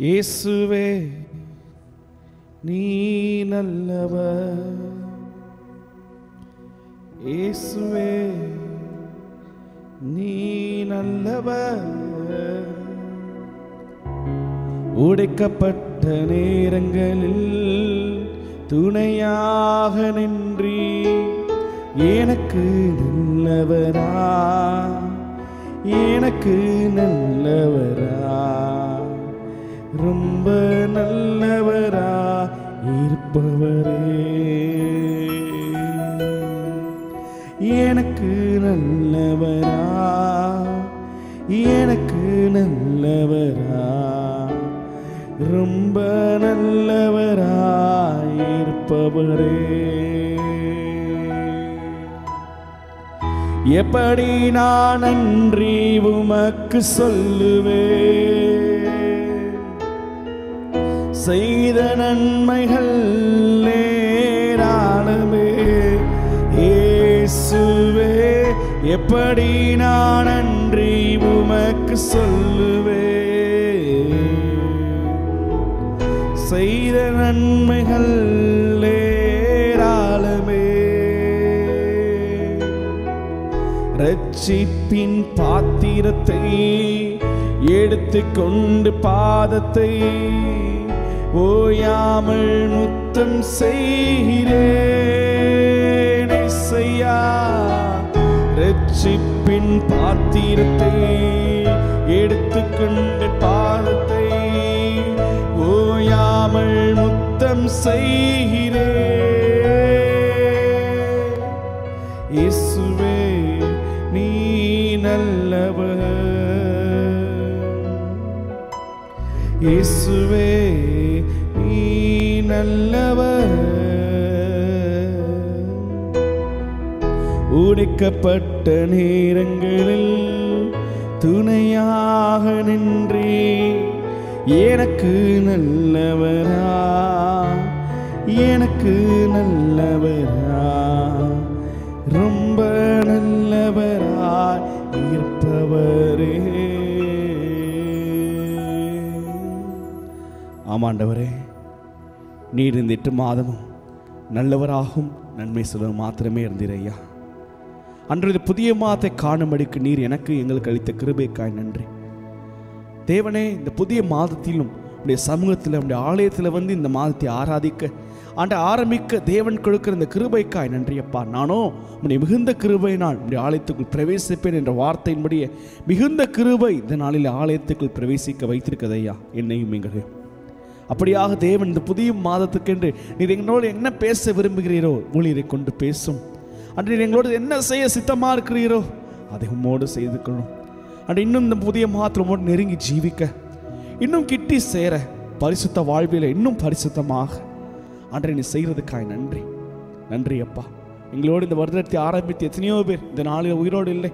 இயேசுவே நீ நல்லவர், இயேசுவே நீ நல்லவர். உடைக்கப்பட்ட நேரங்களில் துணையாக நின்றி எனக்கு நல்லவரா, எனக்கு நல்லவரா, ரொம்ப நல்லவரா இருப்பவரே. எனக்கு நல்லவரா, எனக்கு நல்லவரா, ரொம்ப நல்லவரா இருப்பவரே. எப்படி நான் நன்றி உமக்கு சொல்லுவேன், செய்த நன்மைகள் ஏராளமே. இயேசுவே எப்படி நான் நன்றி உமக்கு சொல்லுவேன், செய்த நன்மைகள் ஏராளமே. ரட்சிப்பின் பாத்திரத்தை எடுத்துக்கொண்டு பாதத்தை ஓயாமல் முத்தம் செய்கிறேன் இசையா. ரட்சிப்பின் பாத்திரத்தை எடுத்துக்கொண்டு பாதத்தை ஓயாமல் முத்தம் செய்கிறேன். இயேசுவே நீ நல்லவர், இயேசுவே நீ நல்லவர். உடைக்கப்பட்ட நேரங்களில் துணையாக நின்றி எனக்கு நல்லவரா, எனக்கு நல்லவரா, ரொம்ப நல்லவரா இருப்பவரே. ஆமாண்டவரே, நீர் இந்த 8 மாதமும் நல்லவராகும் நன்மை சொல்ல மாத்திரமே இருந்தீரையா. அன்று இந்த புதிய மாதத்தை காணும்படிக்கு நீர் எனக்கு எங்களுக்கு அளித்த கிருபைக்காய் நன்றி தேவனே. இந்த புதிய மாதத்திலும் உடைய சமூகத்தில் உடைய ஆலயத்தில் வந்து இந்த மாதத்தை ஆராதிக்க ஆரம்பிக்க தேவன் கொடுக்கிற இந்த கிருபைக்காய் நன்றி அப்பா. நானோ உடைய மிகுந்த கிருபையினால் உடைய ஆலயத்துக்குள் பிரவேசிப்பேன் என்ற வார்த்தையின்படிய மிகுந்த கிருபை இந்த நாளில் ஆலயத்துக்குள் பிரவேசிக்க வைத்திருக்கதையா என்னையும் எங்களே. அப்படியாக தேவன் இந்த புதிய மாதத்துக்கென்று நீர் எங்களோடு என்ன பேச விரும்புகிறீரோ ஊழியரை கொண்டு பேசும். அன்று எங்களோடு என்ன செய்ய சித்தமாக இருக்கிறீரோ அதை உம்மோடு செய்து கொள்ளும். அன்று இன்னும் இந்த புதிய மாதத்தோடு நெருங்கி ஜீவிக்க, இன்னும் கிட்டி சேர, பரிசுத்த வாழ்வில இன்னும் பரிசுத்தமாக அன்றை நீ செய்கிறதுக்காய் நன்றி நன்றி அப்பா. எங்களோடு இந்த வருடத்தை ஆரம்பித்து எத்தனையோ பேர் இந்த நாளில் உயிரோடு இல்லை,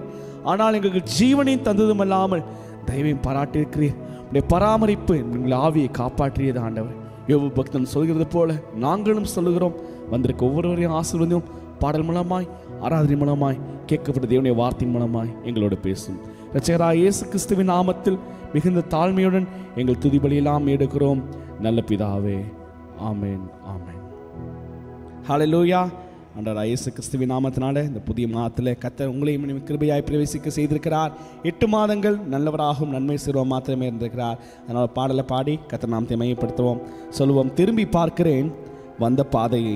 ஆனால் எங்களுக்கு ஜீவனையும் தந்ததும் அல்லாமல் தெய்வம் பாராட்டியிருக்கிறீர். உடைய பராமரிப்பு எங்கள் ஆவியை காப்பாற்றியது ஆண்டவர். யோபு பக்தன் சொல்கிறது போல நாங்களும் சொல்லுகிறோம். வந்திருக்க ஒவ்வொருவரையும் ஆசீர்வதியும். பாடல் மூலமாய், ஆராதனை மூலமாய், கேட்கப்பட்ட தேவனுடைய வார்த்தையின் மூலமாய் எங்களோடு பேசும். இரட்சகராகிய இயேசு கிறிஸ்துவின் நாமத்தில் மிகுந்த தாழ்மையுடன் எங்கள் துதிபலியெல்லாம் எடுக்கிறோம் நல்ல பிதாவே. ஆமேன் ஆமேன். ஹல்லேலூயா. ஆண்டவராகிய இயேசு கிறிஸ்துவின் நாமத்தினால இந்த புதிய மாதத்தில் கர்த்தர் உங்களையும் கிருபையாய் பிரவேசிக்க செய்திருக்கிறார். 8 மாதங்கள் நல்லவராகவும் நன்மை செய்வோம் மாத்திரமே இருந்திருக்கிறார். அதனால் பாடலை பாடி கர்த்தர் நாமத்தை மையப்படுத்துவோம். சொல்லுவோம். திரும்பி பார்க்கிறேன் வந்த பாதையை,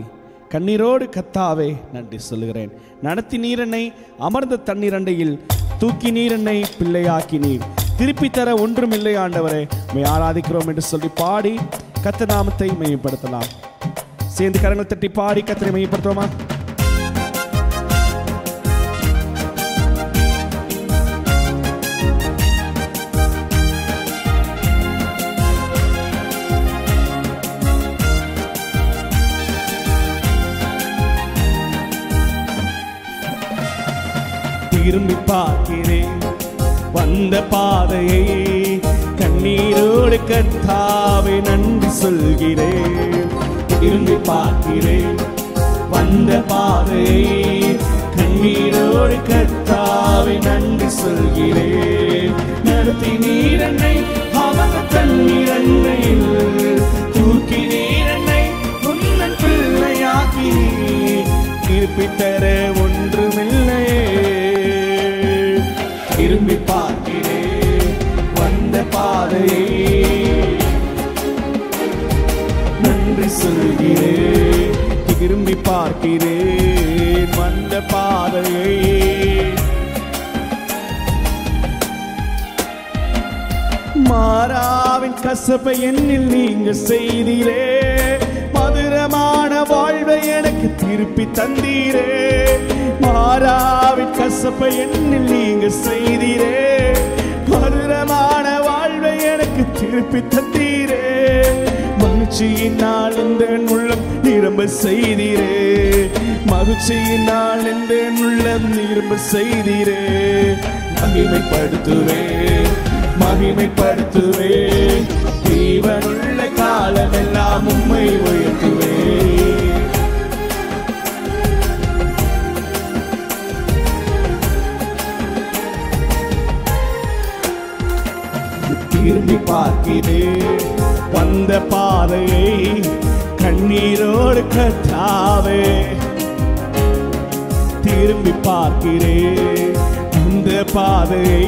கண்ணீரோடு கர்த்தாவே நன்றி சொல்லுகிறேன். நடத்தி நீரனை அமர்ந்த தண்ணீரண்டையில் தூக்கி நீரனை பிள்ளையாக்கி நீர் திருப்பி தர ஒன்றும் இல்லை ஆண்டவரே, உம்மை ஆராதிக்கிறோம் என்று சொல்லி பாடி கர்த்தர் நாமத்தை மையப்படுத்தலாம். சேர்ந்து கரங்கள் தட்டி பாடி கர்த்தரை மையப்படுத்துவோமா? திரும்பி பார்க்கிறேன் வந்த பாதையை, கண்ணீரோடு கர்த்தாவே நன்றி சொல்கிறேன். திரும்பி பார்க்கிறேன் வந்த பாதையை, கண்ணீரோடு கர்த்தாவே நன்றி சொல்கிறேன். நடத்தி நீரன்னை அமர்ந்த தண்ணீரன்னை பார்க்கிறேன் வந்த பாதையை. மாறாவின் கசப்பை என்னில் நீங்க செய்தீரே, மதுரமான வாழ்வை எனக்கு திருப்பி தந்தீரே. மாறாவின் கசப்பை என்னில் நீங்க செய்தீரே, மதுரமான வாழ்வை எனக்கு திருப்பி தந்தீரே. மகிழ்ச்சியினால் இந்த உள்ளம் நிரம்ப செய்தீரே, மகிழ்ச்சியினால் இந்த உள்ளம் நிரம்ப செய்தீரே. மகிமைப்படுத்துவேன் மகிமைப்படுத்துவேன், ஜீவனுள்ள காலமெல்லாம் உம்மை உயர்த்துவேன். திரும்பி பார்க்கிறேன் வந்த பாதையை, கண்ணீரோடு கர்த்தாவே. திரும்பி பார்க்கிறேன் இந்த பாதையை,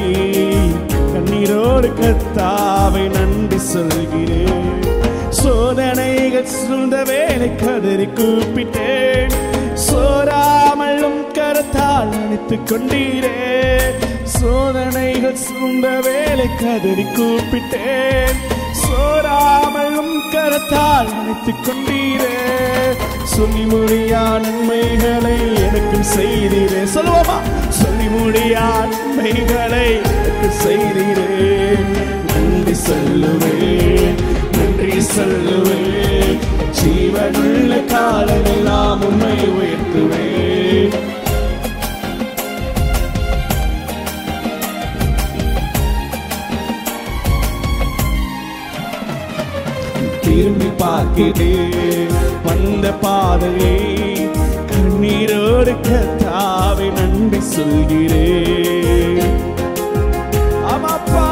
கண்ணீரோடு கர்த்தாவே நன்றி சொல்கிறேன். சோதனைகள் சூழ்ந்த வேலை கதறி கூப்பிட்டேன், சோராமலும் கரத்தால் அணைத்துக் கொண்டீரே. சோதனைகள் சூழ்ந்த வேலை கதறி கூப்பிட்டேன், சோராமலும் கரத்தால் அணைத்துக் கொண்டீரே. சொல்லி முடியா நன்மைகளை எனக்கும் செய்தீரே. சொல்லுவோமா? சொல்லி முடியா நன்மைகளை எனக்கு செய்தீரே. நன்றி சொல்லுவேன் நன்றி சொல்லுவேன், ஜீவனுள்ள காலமெல்லாம் உம்மை உயர்த்துவேன். திரும்பி பார்க்கிறேன் வந்த பாதையை, கண்ணீரோடு கர்த்தாவே நன்றி சொல்கிறேன். ஆமாப்பா,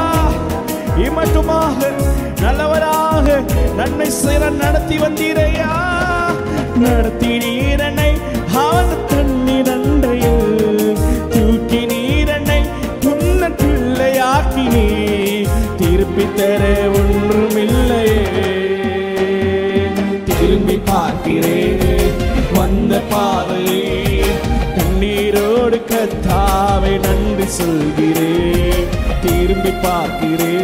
இம்மட்டுமாக நல்லவராக நன்மை செய்ய நடத்தி வந்தீரையா. நடத்தி நீரனை அவன் தண்ணீரண்டையில் தூக்கி நீரனை துண்ண பிள்ளையாக்கினே. திருப்பி தர ஒன்றுமில்லையே. திரும்பி பார்க்கிறேன் வந்த பாதையை, கண்ணீரோடு கர்த்தாவே நன்றி சொல்கிறேன். திரும்பி பார்க்கிறேன்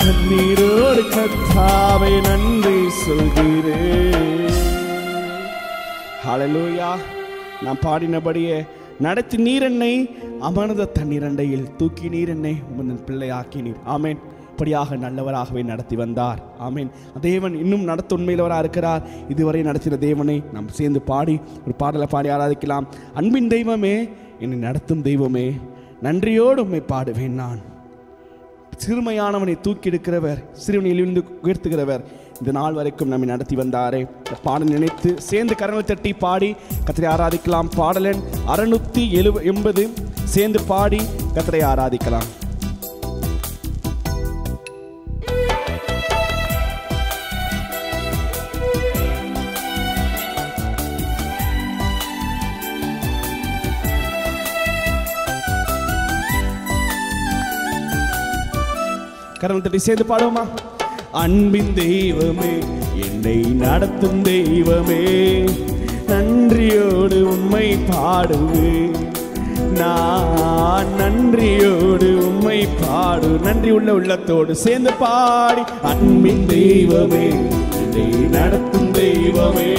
கண்ணீரோடு கர்த்தாவே நன்றி சொல்கிறேன். ஹல்லேலூயா. நான் பாடினபடியே நடத்தி நீர் என்னை அமர்ந்த தண்ணீரண்டையில் தூக்கி நீர் என்னை உன் பிள்ளையாக்கினீர். ஆமேன். இப்படியாக நல்லவராகவே நடத்தி வந்தார். ஆமேன். தேவன் இன்னும் நடத்த உண்மையிலவராக இருக்கிறார். இதுவரை நடத்தின தேவனை நாம் சேர்ந்து பாடி ஒரு பாடலை பாடி ஆராதிக்கலாம். அன்பின் தெய்வமே, என்னை நடத்தும் தெய்வமே, நன்றியோடு உம்மை பாடுவேன் நான். சிறுமையானவனை தூக்கி எடுக்கிறவர், சிறுவனையிலிருந்து உயர்த்துகிறவர், இந்த நாள் வரைக்கும் நம்மை நடத்தி வந்தாரே. பாடல் நினைத்து சேர்ந்து கரங்களை தட்டி பாடி கர்த்தரை ஆராதிக்கலாம். பாடலன் 680 சேர்ந்து பாடி கர்த்தரை ஆராதிக்கலாம். கரங்களை தட்டி சேர்ந்து பாடுவோமா? அன்பின் தெய்வமே, என்னை நடத்தும் தெய்வமே, நன்றியோடு உம்மை பாடுவேன் நான். நன்றியோடு உம்மை பாடு. நன்றி உள்ள உள்ளத்தோடு சேர்ந்து பாடி. அன்பின் தெய்வமே, என்னை நடத்தும் தெய்வமே,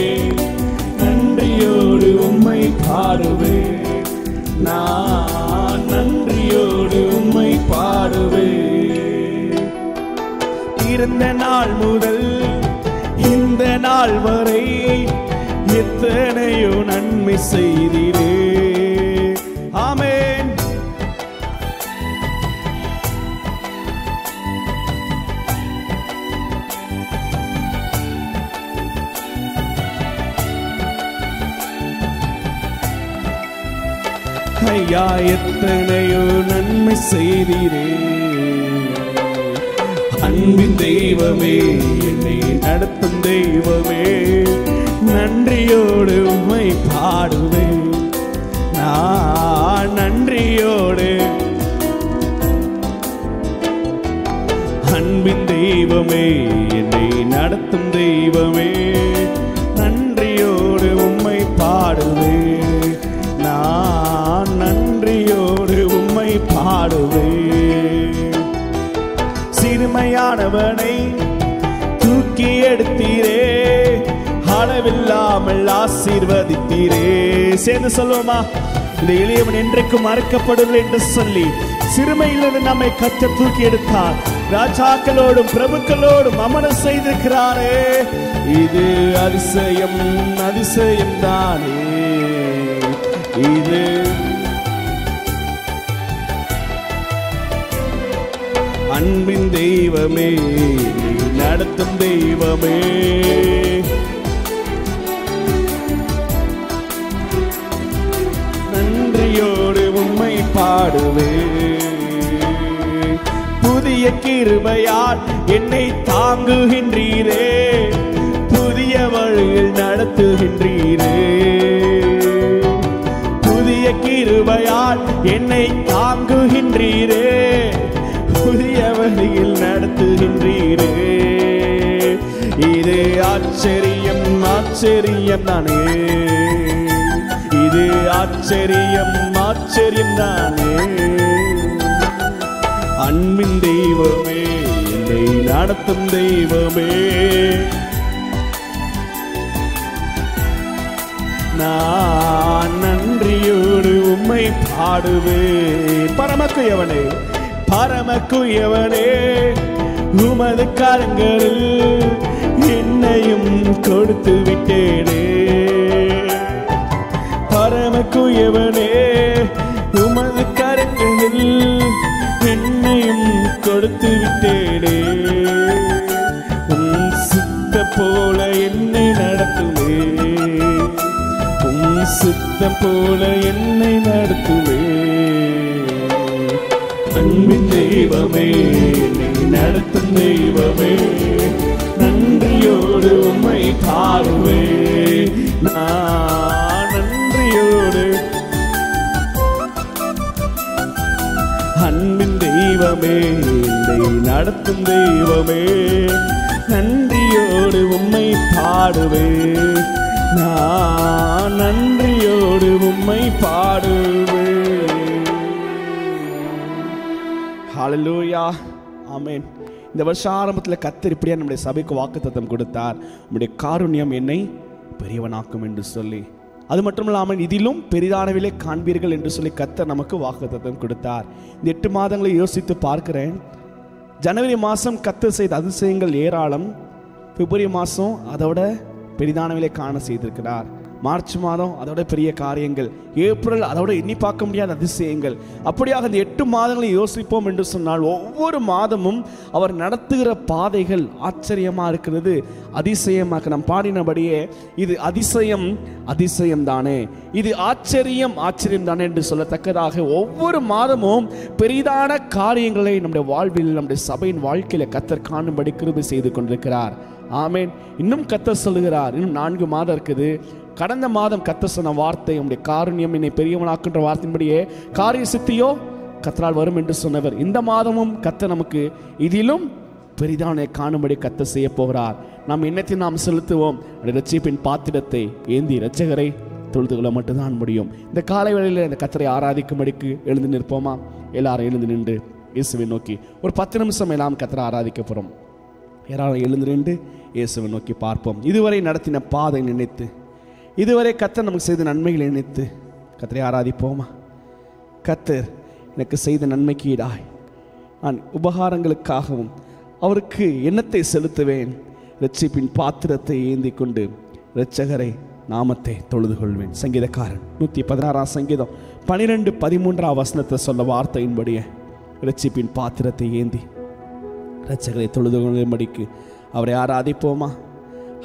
நன்றியோடு உம்மை பாடுவேன் நான். நன்றியோடு உம்மை பாடுவேன். இருந்த நாள் முதல் இந்த நாள் வரை எத்தனையோ நன்மை செய்தீரே. ஆமென். ஐயா, எத்தனையோ நன்மை செய்தீரே. அன்பின் தெய்வமே, என்னை நடத்தும் தெய்வமே, நன்றியோடு உம்மை பாடுவேன் நான். நன்றியோடு அன்பின் தெய்வமே, என்னை நடத்தும் தெய்வமே, நன்றியோடு உம்மை பாடுவே, நான் நன்றியோடு உம்மை பாடுவே. சிறுமையானவனை தூக்கி எடுத்தீரே, அளவில்லாமல் ஆசீர்வதித்தீரே. சேர்ந்து சொல்லுவோமா? இந்த எளியவன் என்றைக்கும் மறக்கப்படுவது என்று சொல்லி சிறுமையிலிருந்து நம்மை கர்த்தர் தூக்கி எடுத்தார். ராஜாக்களோடும் பிரபுக்களோடும் அமர செய்திருக்கிறாரே. இது அதிசயம், அதிசயம் தானே இது. அன்பின் தெய்வமே, நடத்தும் தெய்வமே, நன்றியோடு உம்மை பாடுவே. புதிய கிருபையால் என்னை தாங்குகின்றீரே, புதிய வழியில் நடத்துகின்றீரே. புதிய கிருபையால் என்னை தாங்குகின்றீரே, புதிய வழியில் நடத்துகின்றீரே. இது ஆச்சரியம், ஆச்சரியம் தானே இது. ஆச்சரியம், ஆச்சரியம் தானே. அன்பின் தெய்வமே, என்னை நடத்தும் தெய்வமே, நான் நன்றியோடு உம்மை பாடுவே. பரமக்குயவனே, பரமக்குயவனே, உமது கரங்களில் என்னையும் கொடுத்து விட்டேனே. பரமக்குயவனே, உமது கரங்களில் என்னையும் கொடுத்து விட்டேனே. உம் சித்தம் போல என்னை நடத்துவே, உம் சித்தம் போல என்னை நடத்துவே. அன்பின் தெய்வமே, நீ நடத்தும் தெய்வமே, நன்றியோடு உம்மை பாடுவே, நான் நன்றியோடு. அன்பின் தெய்வமே, என்னை நடத்தும் தெய்வமே, நன்றியோடு உம்மை பாடுவே, நான் நன்றியோடு உம்மை பாடுவே. ஹல்லேலூயா, ஆமென். இந்த வருஷ ஆரம்பத்தில் கர்த்தர் இப்படியா நம்முடைய சபைக்கு வாக்குத்தத்தம் கொடுத்தார், நம்முடைய காருண்யம் என்னை பெரியவனாக்கும் என்று சொல்லி. அது மட்டும் இல்லாமல் இதிலும் பெரிதானவிலே காண்பீர்கள் என்று சொல்லி கர்த்தர் நமக்கு வாக்குத்தத்தம் கொடுத்தார். இந்த 8 மாதங்களை யோசித்து பார்க்கிறேன். ஜனவரி மாதம் கர்த்தர் செய்த அதிசயங்கள் ஏராளம். பிப்ரவரி மாதம் அதோட பெரிதானவிலே காண செய்திருக்கிறார். மார்ச் மாதம் அதோட பெரிய காரியங்கள், ஏப்ரல் அதோட எண்ணி பார்க்க முடியாத அதிசயங்கள். அப்படியாக இந்த 8 மாதங்களை யோசிப்போம் என்று சொன்னால் ஒவ்வொரு மாதமும் அவர் நடத்துகிற பாதைகள் ஆச்சரியமாக இருக்கிறது, அதிசயமாக. நாம் பாடினபடியே இது அதிசயம், அதிசயம் தானே, இது ஆச்சரியம், ஆச்சரியம் தானே என்று சொல்லத்தக்கதாக ஒவ்வொரு மாதமும் பெரிதான காரியங்களை நம்முடைய வாழ்வில், நம்முடைய சபையின் வாழ்க்கையில் கர்த்தர் காணும்படி கிருபை செய்து கொண்டிருக்கிறார். ஆமேன். இன்னும் கர்த்தர் சொல்லுகிறார், இன்னும் 4 மாதம் இருக்குது. கடந்த மாதம் கர்த்தர் சொன்ன வார்த்தை, உம்முடைய காருண்யம் என்னை பெரியவனாக்குன்ற வார்த்தையின்படியே காரிய சித்தியோ கர்த்தரால் வரும் என்று சொன்னவர். இந்த மாதமும் கர்த்தர் நமக்கு இதிலும் பெரிதான காணும்படி கர்த்தர் செய்ய போகிறார். நாம் எண்ணத்தை நாம் செலுத்துவோம். இரட்சிப்பின் பாத்திரத்தை ஏந்தி இரட்சகரை தொழுது கொள்ள மட்டும்தான் முடியும். இந்த காலை வேளையில் இந்த கர்த்தரை ஆராதிக்கும்படிக்கு எழுந்து நிற்போமா? எல்லாரும் எழுந்து நின்று இயேசுவை நோக்கி ஒரு 10 நிமிஷம் எல்லாம் கர்த்தரை ஆராதிக்க போகிறோம். யாராலும் எழுந்து நின்று இயேசுவை நோக்கி பார்ப்போம். இதுவரை நடத்தின பாதை நினைத்து, இதுவரை கர்த்தர் நமக்கு செய்த நன்மைகளை நினைத்து கர்த்தரை ஆராதிப்போமா? கர்த்தர் எனக்கு செய்த நன்மைக்கு ஈடாய் நான் உபகாரங்களுக்காகவும் அவருக்கு எண்ணத்தை செலுத்துவேன். இரட்சிப்பின் பாத்திரத்தை ஏந்தி கொண்டு இரட்சகரை நாமத்தை தொழுது கொள்வேன். சங்கீதக்காரன் 116 சங்கீதம் 12-13 வசனத்தை சொல்ல வார்த்தையின்படியே இரட்சிப்பின் பாத்திரத்தை ஏந்தி இரட்சகரை தொழுது கொள்ளும்படிக்கு அவரை ஆராதிப்போமா?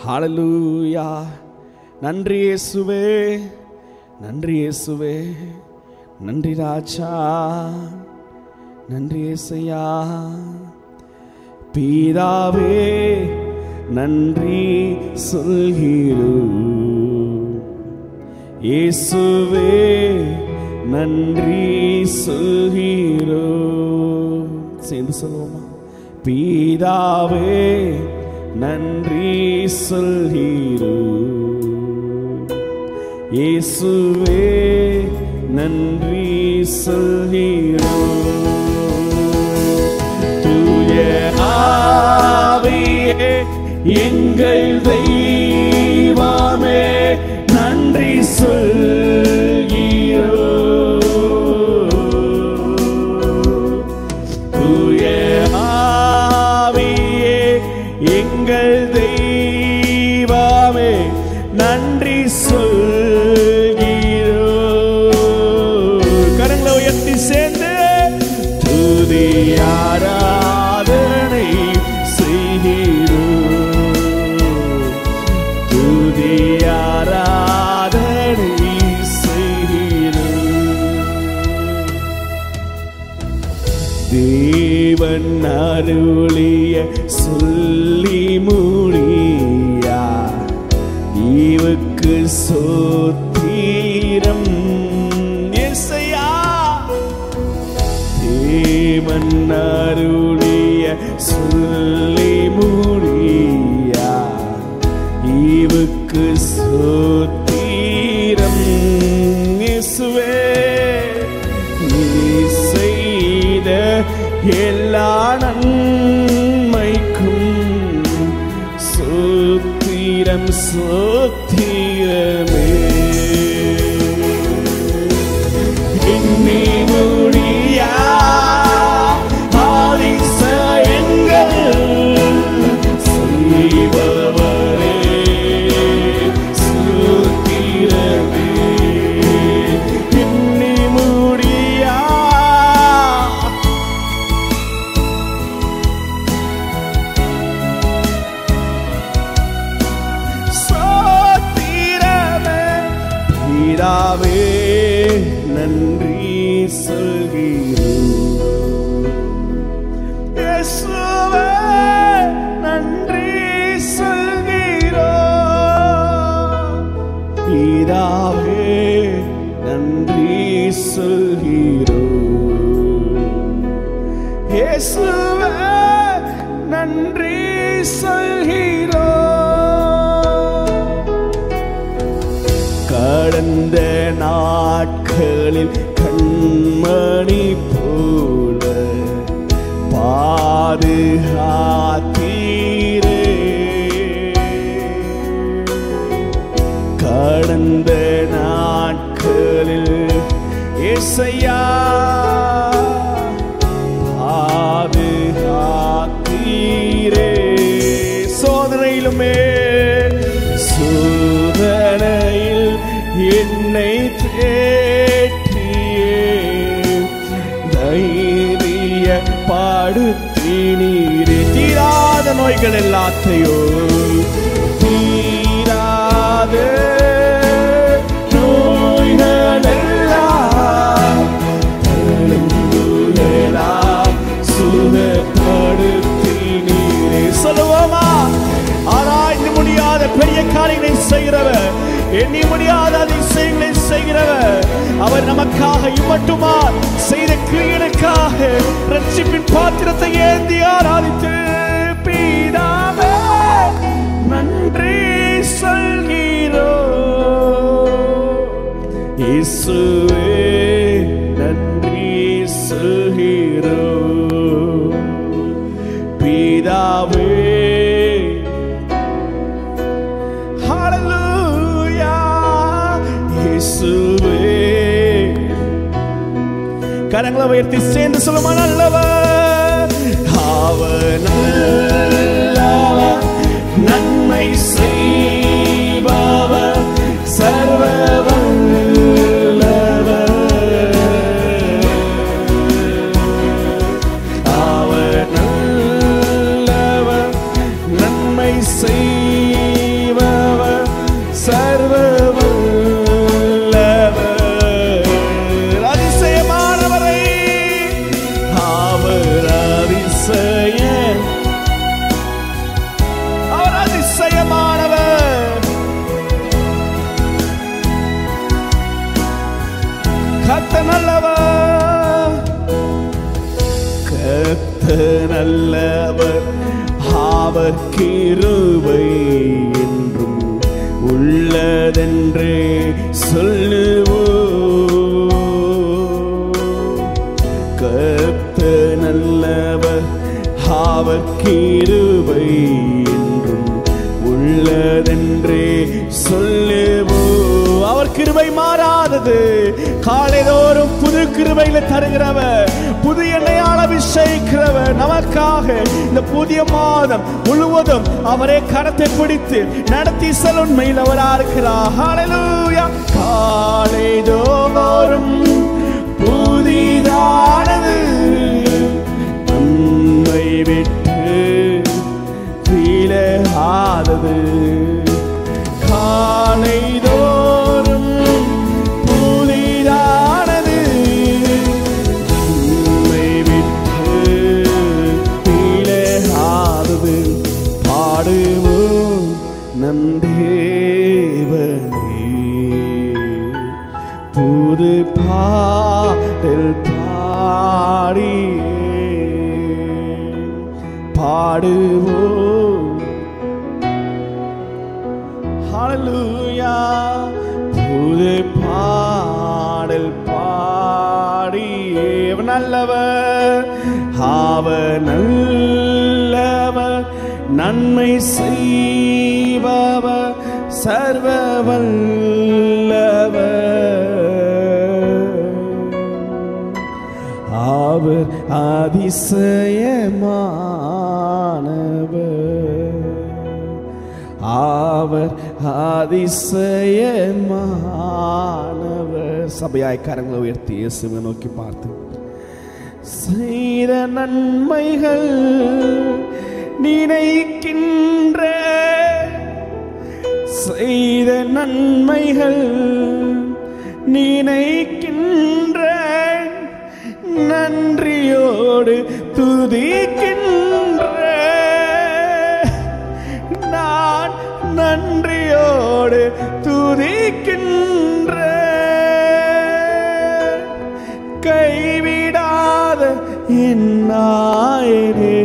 ஹல்லேலூயா. நன்றி இயேசுவே, நன்றி இயேசுவே, நன்றி ராஜா, நன்றி இயேசையா. பிதாவே நன்றி சொல்கிறோம், இயேசுவே நன்றி சொல்கிறோம். சேர்ந்து சொல்லுவோமா? பிதாவே நன்றி சொல்கிறோம். இயேசுவே நன்றி சொல்கிறோம். தூய ஆவியே எங்கள் தெய்வமே நன்றி சொல்கிறோம். தூய ஆவியே எங்கள் தெய்வமே நன்றி சொல்கிறோம். கரங்களை உயர்த்தி சேர்ந்து துதி ஆராதனை செய்கிறோம். துதி ஆராதனை செய்கிறோம். தேவன் அருளிய சொல்லி முடியா இவருக்கு சோத்திரம். இயேசையா தேவன் அருளிய சொல்லி முடியா இவருக்கு சோத்திரம். இயேசுவே நீ செய்த எல்லா நன்மைக்கும் சோத்திரம் சோத்திரமே. எண்ணி முடியா அதிசயங்கள் செய்பவரே சோத்திரமே. எண்ணி முடியா பிதாவே நன்றி சொல்கிறோம். இயேசுவே நன்றி சொல்கிறோம். பிதாவே நன்றி சொல்கிறோம். இயேசுவே நன்றி சொல்கிறோம். கடந்த நாட்களில் கண்மணி போல பாதுகாத்தீரே. கடந்த நாட்களில் இயேசையா பாதுகாத்தீரே. சோதனையிலுமே சோதனையில் என்னை தேற்றியே தைரிய பாடுத்தினீரே. தீராத நோய்கள் எல்லாத்தையும் தீராத நோய்கள் எல்லாம் சுகப்படுத்தினீரே. சொல்லுவோமா? ஆராய்ந்து முடியாத பெரிய காரியங்களை செய்கிறவர், எண்ணி முடியாத அதிசயங்களை செய்கிறவர், அவர் நமக்காக இம்மட்டுமா செய்த கிரியைகளுக்காக ரட்சிப்பின் பாத்திரத்தை ஏந்தி ஆராதித்து பிதாவே நன்றி சொல்கிறோம். இயேசுவே நன்றி சொல்கிறோம். பிதாவே கரங்களை உயர்த்தி சேர்ந்து சொல்லுமா? நல்லவர் அவர் நல்லவர், நன்மை செய்பவர், சர்வ வல்லவர். அவர் நல்லவர், நன்மை செய்பவர், சர்வ கர்த்தர் நல்லவர், அவர் கிருபை என்றும் உள்ளதென்றே சொல்லுவோம். கர்த்தர் நல்லவர், அவர் கிருபை என்றும் உள்ளதென்றே சொல்லுவோம். அவர் கிருபை மாறாதது. காலைதோறும் புது கிருபையில தருகிறவர், புது எண்ணெயால் அபிஷேகிக்கிறவர். நமக்காக இந்த புதிய மாதம் முழுவதும் அவரே கரத்தை பிடித்து நடத்தி செல்லும் உண்மையில் அவரா இருக்கிறார். ஹல்லேலூயா. காலைதோறும் புதிதானது, நம்மை விட்டு விலகாதது. காலைதோறும் புதிதானது, நம்மை விட்டு விலகாதது. பாடுவோம் நம் தேவனே, புது பாடல் பாடியே பாடுவோம். ஹல்லேலூயா. புது பாடல் பாடியே நல்லவர், அவர் நல்லவர், நன்மை செய்பவர், சர்வ வல்லவர். அவர் அதிசயமானவர், அவர் அதிசயமானவர். சபையாய் கரங்களை உயர்த்தி இயேசுவை நோக்கி பார்த்து, செய்த நன்மைகள் நினைக்கின்ற, செய்த நன்மைகள் நினைக்கின்ற, நன்றியோடு துதிக்கின்ற, நான் நன்றியோடு துதிக்கின்ற, கைவிடாத என் நாயனே,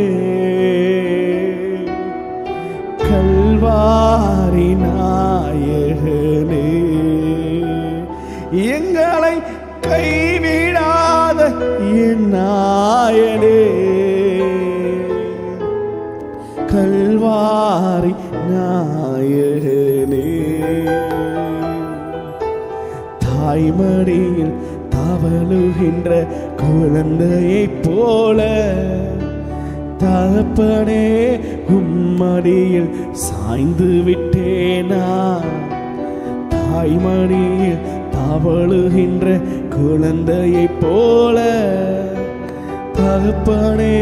கல்வாரி நாயகனே, எங்களை கைவிடாத என் நாயனே, கல்வாரி நாயகனே. தாய்மடியில் தவழுகின்ற குழந்தையைப் போல, தகப்பனே உம்மடியில் சாய்ந்து விட்டேனா. தாய்மடியில் தவழுகின்ற குழந்தையைப் போல, தகப்பனே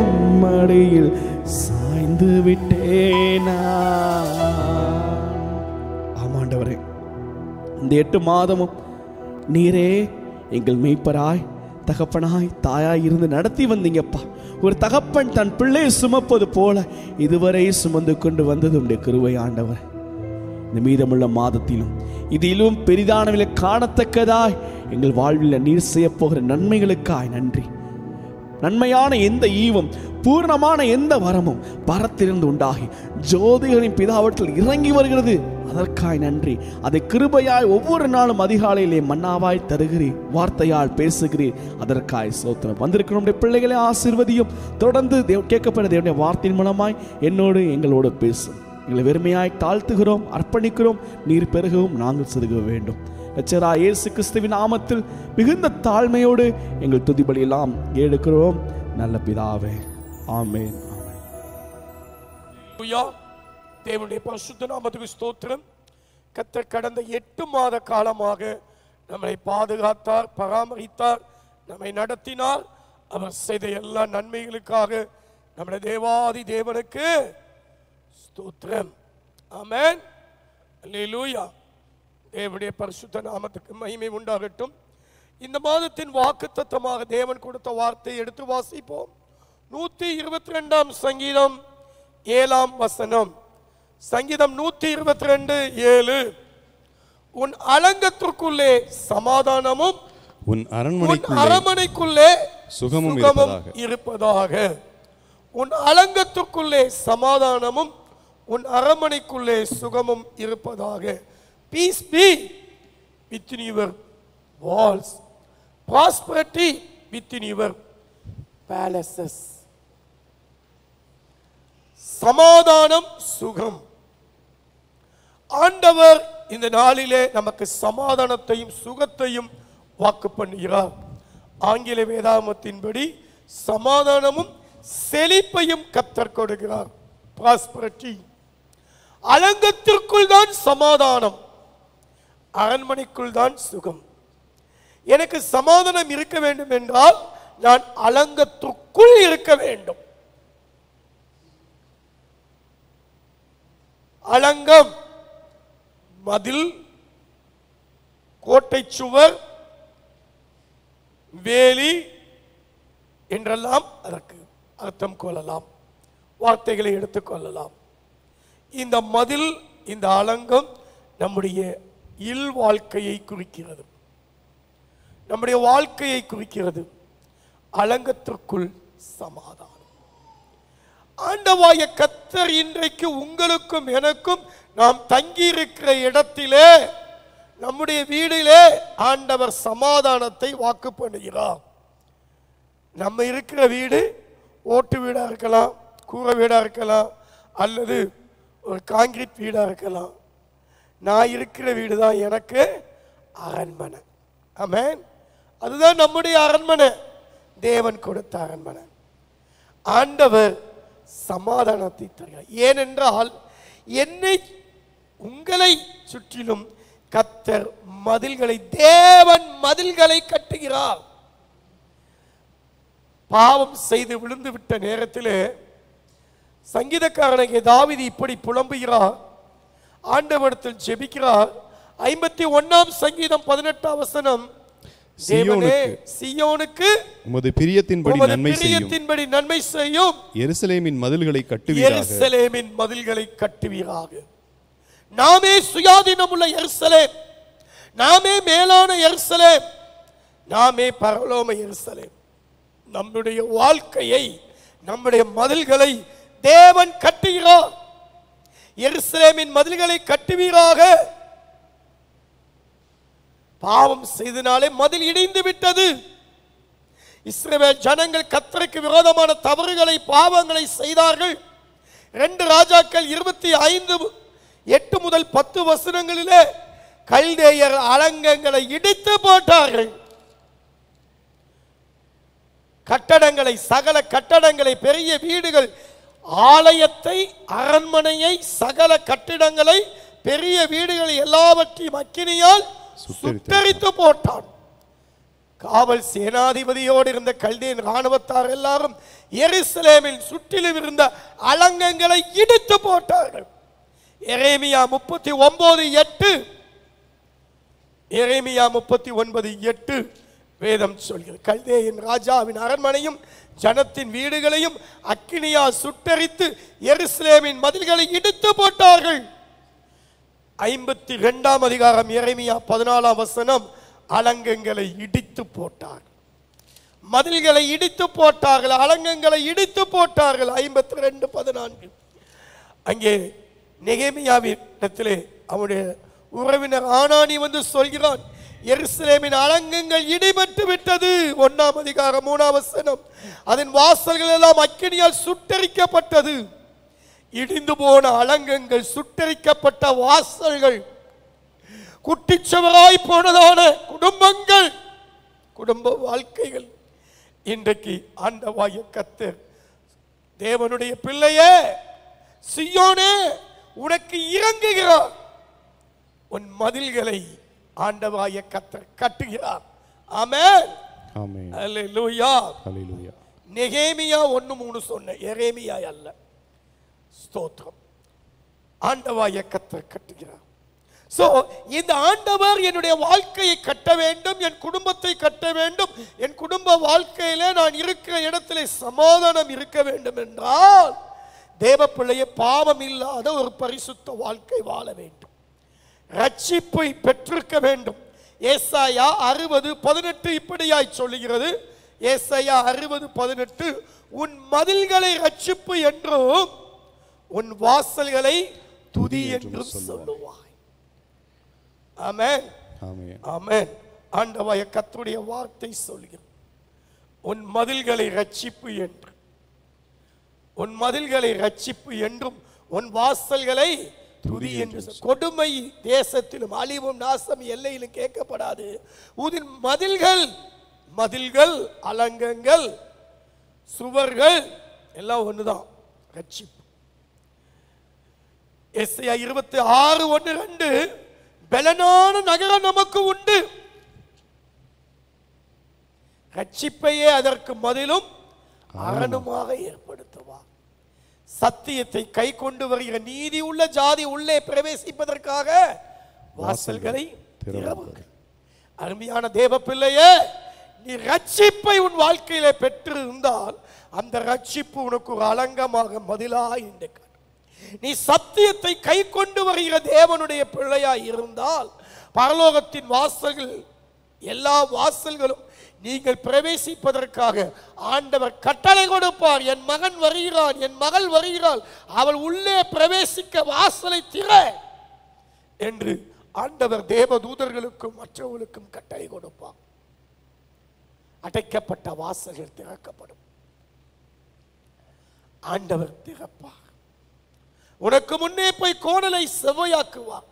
உம்மடியில் சாய்ந்து விட்டேனா. ஆமாண்டவரே, இந்த 8 மாதமும் நீரே எங்கள் மேய்ப்பராய், தகப்பனாய், தாயாய் இருந்து நடத்தி வந்தீங்கப்பா. ஒரு தகப்பன் தன் பிள்ளையை சுமப்பது போல இதுவரை சுமந்து கொண்டு வந்தது உடைய கிருபை ஆண்டவர். இந்த மீதமுள்ள மாதத்திலும் இதிலும் பெரிதானவில காணத்தக்கதாய் எங்கள் வாழ்வில் நீர் செய்ய போகிற நன்மைகளுக்காய் நன்றி. நன்மையான எந்த ஈவும் பூர்ணமான எந்த வரமும் பரத்திலிருந்து உண்டாகி ஜோதிகளின் பிதாவற்றில் இறங்கி வருகிறது, அதற்காய் நன்றி. அதை கிருபையாய் ஒவ்வொரு நாளும் அதிகாலையிலே மன்னாவாய் தருகிறீர், வார்த்தையால் பேசுகிறீர், அதற்காய் ஸ்தோத்திரம். வந்திருக்கிற பிள்ளைகளை ஆசீர்வதியும். தொடர்ந்து கேட்கப்பட்ட தேவனுடைய வார்த்தையின் மூலமாய் என்னோடு எங்களோடு பேசும். எங்களை வெறுமையாய் தாழ்த்துகிறோம், அர்ப்பணிக்கிறோம். நீர் பெருகவும் நாங்கள் சிறுக வேண்டும். ரட்சகரா இயேசு கிறிஸ்துவின் நாமத்தில் மிகுந்த தாழ்மையோடு எங்கள் துதிபலி எல்லாம் எடுக்கிறோம் நல்ல பிதாவே. ஆமென். தேவனுடைய பரிசுத்த நாமத்துக்கு ஸ்தோத்திரம். கர்த்தர் கடந்த 8 மாத காலமாக நம்மை பாதுகாத்தார், பராமரித்தார், நம்மை நடத்தினார். அவர் செய்த எல்லா நன்மைகளுக்காக நம்முடைய தேவாதி தேவனுக்கு ஸ்தோத்திரம். ஆமென். அல்லேலூயா. தேவனுடைய பரிசுத்த நாமத்துக்கு மகிமை உண்டாகட்டும். இந்த மாதத்தின் வாக்குத்தத்தமாக தேவன் கொடுத்த வார்த்தையை எடுத்து வாசிப்போம். 122 சங்கீதம் 7 வசனம். சங்கீதம் 122:7. உன் அலங்கத்திற்குள்ளே சமாதானமும், உன் அரண்மனைக்குள்ளே சுகமும் இருப்பதாக. உன் அலங்கத்துக்குள்ளே சமாதானமும் உன் அரண்மனைக்குள்ளே சுகமும் இருப்பதாக. Peace be within your walls, prosperity within your palaces. சமாதானம், சுகம். ஆண்டவர் இந்த நாளிலே நமக்கு சமாதானத்தையும் சுகத்தையும் வாக்கு பண்ணுகிறார். ஆங்கில வேதாகமத்தின்படி சமாதானமும் செழிப்பையும் கர்த்தர் கொடுக்கிறார். prosperity. அலங்கத்திற்குள் தான் சமாதானம், அரண்மனைக்குள் தான் சுகம். எனக்கு சமாதானம் இருக்க வேண்டும் என்றால் நான் அலங்கத்திற்குள் இருக்க வேண்டும். அலங்கம், மதில், கோட்டை சுவர், வேலி என்றெல்லாம் அதற்கு அர்த்தம் கொள்ளலாம், வார்த்தைகளை எடுத்துக்கொள்ளலாம். இந்த மதில், இந்த அலங்கம் நம்முடைய இல் வாழ்க்கையை குறிக்கிறது, நம்முடைய வாழ்க்கையை குறிக்கிறது. அலங்கத்திற்குள் சமாதானம். ஆண்டவராகிய கர்த்தர் இன்றைக்கு உங்களுக்கும் எனக்கும் நாம் தங்கி இருக்கிற இடத்திலே, நம்முடைய வீடிலே ஆண்டவர் சமாதானத்தை வாக்கு பண்ணுகிறார். நம்ம இருக்கிற வீடு ஓட்டு வீடா இருக்கலாம், கூரை வீடா இருக்கலாம், அல்லது ஒரு காங்கிரீட் வீடா இருக்கலாம். நான் இருக்கிற வீடு தான் எனக்கு அரண்மனை. ஆமென். அதுதான் நம்முடைய அரண்மனை, தேவன் கொடுத்த அரண்மனை. ஆண்டவர் சமாதானத்தை தருகிறார். ஏனென்றால் என்னை உங்களை சுற்றிலும் கர்த்தர் மதில்களை, தேவன் மதில்களை கட்டுகிறார். பாவம் செய்து விழுந்து விட்ட நேரத்திலே சங்கீதக்காரனாகிய தாவீது இப்படி புலம்புகிறார், ஆண்டவரிடத்தில் ஜெபிக்கிறார். 51ஆம் சங்கீதம் 18ஆம் வசனம், சீயோனுக்கு உமது பிரியத்தின்படி நன்மை செய்யும், எருசலேமின் மதில்களை கட்டுவீராக. நாமே சுயாதீனம் உள்ள எருசலேம், நாமே மேலான எருசலேம், நாமே பரலோக எருசலேம். நம்முடைய வாழ்க்கையை, நம்முடைய மதில்களை தேவன் கட்டுகிறார். எருசலேமின் மதில்களை கட்டுவீராக. பாவம் செய்தனாலே மதில் இடிந்து விட்டது. இஸ்ரவேல் ஜனங்கள் கர்த்தருக்கு விரோதமான தவறுகளை, பாவங்களை செய்தார்கள். 2 ராஜாக்கள் 25:8 முதல் 10 வசனங்களிலே கல்தேயர் அலங்கங்களை இடித்து போட்டார்கள். கட்டடங்களை, சகல கட்டடங்களை, பெரிய வீடுகள், ஆலயத்தை, அரண்மனையை, சகல கட்டிடங்களை, பெரிய வீடுகளை எல்லாவற்றையும் அக்கினியால் சுட்டெரித்து போட்டான். காவல் சேனாதிபதியோடு இருந்த கல்தேயன் ராணுவத்தார் எல்லாரும் எருசலேமில் சுற்றிலும் இருந்த அலங்கங்களை இடித்து போட்டார்கள். எரேமியா 39:8, எரேமியா 39:8 வேதம் சொல்கிறது, கல்தேயன் ராஜாவின் அரண்மனையும் ஜனத்தின் வீடுகளையும் அக்கினியால் சுட்டெரித்து எருசலேமின் மதில்களை இடித்து போட்டார்கள். 52ஆம் அதிகாரம் எரேமியா 14ஆம் வசனம், அலங்கங்களை இடித்து போட்டார்கள், மதில்களை இடித்து போட்டார்கள், அலங்கங்களை இடித்து போட்டார்கள். 52:14 அங்கே நெகேமியாவிடத்திலே அவனுடைய உறவினர் ஆனானி வந்து சொல்கிறான், எருசலேமின் அலங்கங்கள் இடிபட்டு விட்டது. 1ஆம் அதிகாரம் 3ஆம் வசனம், அதன் வாசல்கள் எல்லாம் அக்கினியால் சுட்டெரிக்கப்பட்டது. இடிந்து போன அலங்கங்கள், சுட்டெரிக்கப்பட்ட வாசல்கள், குட்டிச்சவராய் போனதான குடும்பங்கள், குடும்ப வாழ்க்கைகள். இன்றைக்கு ஆண்டவராகிய கர்த்தர், தேவனுடைய பிள்ளையே, சீயோனே உனக்கு இறங்குகிறார். உன் மதில்களை ஆண்டவராகிய கர்த்தர் கட்டுகிறார். ஆமென், ஆமென், அல்லேலூயா, அல்லேலூயா. நெகேமியா 1:3 சொன்ன, எரேமியா அல்ல. ஸ்தோத்திரம். ஆண்டவராகிய கர்த்தர் கட்டுகிறார். சோ இந்த ஆண்டவர் என்னுடைய வாழ்க்கையை கட்ட வேண்டும், என் குடும்பத்தை கட்ட வேண்டும், என் குடும்ப வாழ்க்கையிலே நான் இருக்கிற இடத்திலே சமாதானம் இருக்க வேண்டும் என்றால் தேவ பிள்ளையை பாவம் இல்லாத ஒரு பரிசுத்த வாழ்க்கை வாழ வேண்டும், ரட்சிப்பை பெற்றிருக்க வேண்டும். ஏசாயா 60:18 இப்படியாய் சொல்லுகிறது, ஏசாயா 60:18 உன் மதில்களை ரட்சிப்பு என்றும் உன் வாசல்களை துதி என்றும் சொல்லுவாய். ஆமென், ஆமென், ஆமென். ஆண்டவராகிய கர்த்தருடைய வார்த்தை சொல்கிறது, உன் மதில்களை ரட்சிப்பு என்று, உன் மதில்களை ரட்சிப்பு என்றும் உன் வாசல்களை துதி என்று. கொடுமை தேசத்திலும் அழிவும் நாசம் எல்லையிலும் கேட்கப்படாது. உன் மதில்கள், மதில்கள், அலங்கங்கள், சுவர்கள் எல்லாம் ஒண்ணுதான், ரட்சிப்பு. எஸ்ஐயா 26:1-2 பலனான நகரம் நமக்கு உண்டு, ரட்சிப்பையே அதற்கு மதிலும் அரணுமாக ஏற்படுத்துவார். சத்தியத்தை கை கொண்டு வருகிற நீதி உள்ள ஜாதி உள்ளே பிரவேசிப்பதற்காக வாசல்களை திறவுங்கள். அருமையான தேவ பிள்ளையே, நீ ரட்சிப்பை உன் வாழ்க்கையிலே பெற்று இருந்தால் அந்த ரட்சிப்பு உனக்கு ஒரு அலங்கமாக மதிலாய் நின்று. நீ சத்தியத்தை கை கொண்டு வருகிற தேவனுடைய பிள்ளையாய் இருந்தால் பரலோகத்தின் வாசல்கள், எல்லா வாசல்களும் நீங்கள் பிரவேசிப்பதற்காக ஆண்டவர் கட்டளை கொடுப்பார். என் மகன் வருகிறான், என் மகள் வருகிறாள், அவள் உள்ளே பிரவேசிக்க வாசலை திற என்று ஆண்டவர் தேவ தூதர்களுக்கும் மற்றவர்களுக்கும் கட்டளை கொடுப்பார். அடைக்கப்பட்ட வாசல்கள் திறக்கப்படும். ஆண்டவர் திறப்பார். உனக்கு முன்னே போய் கோணலை செவ்வையாக்குவார்.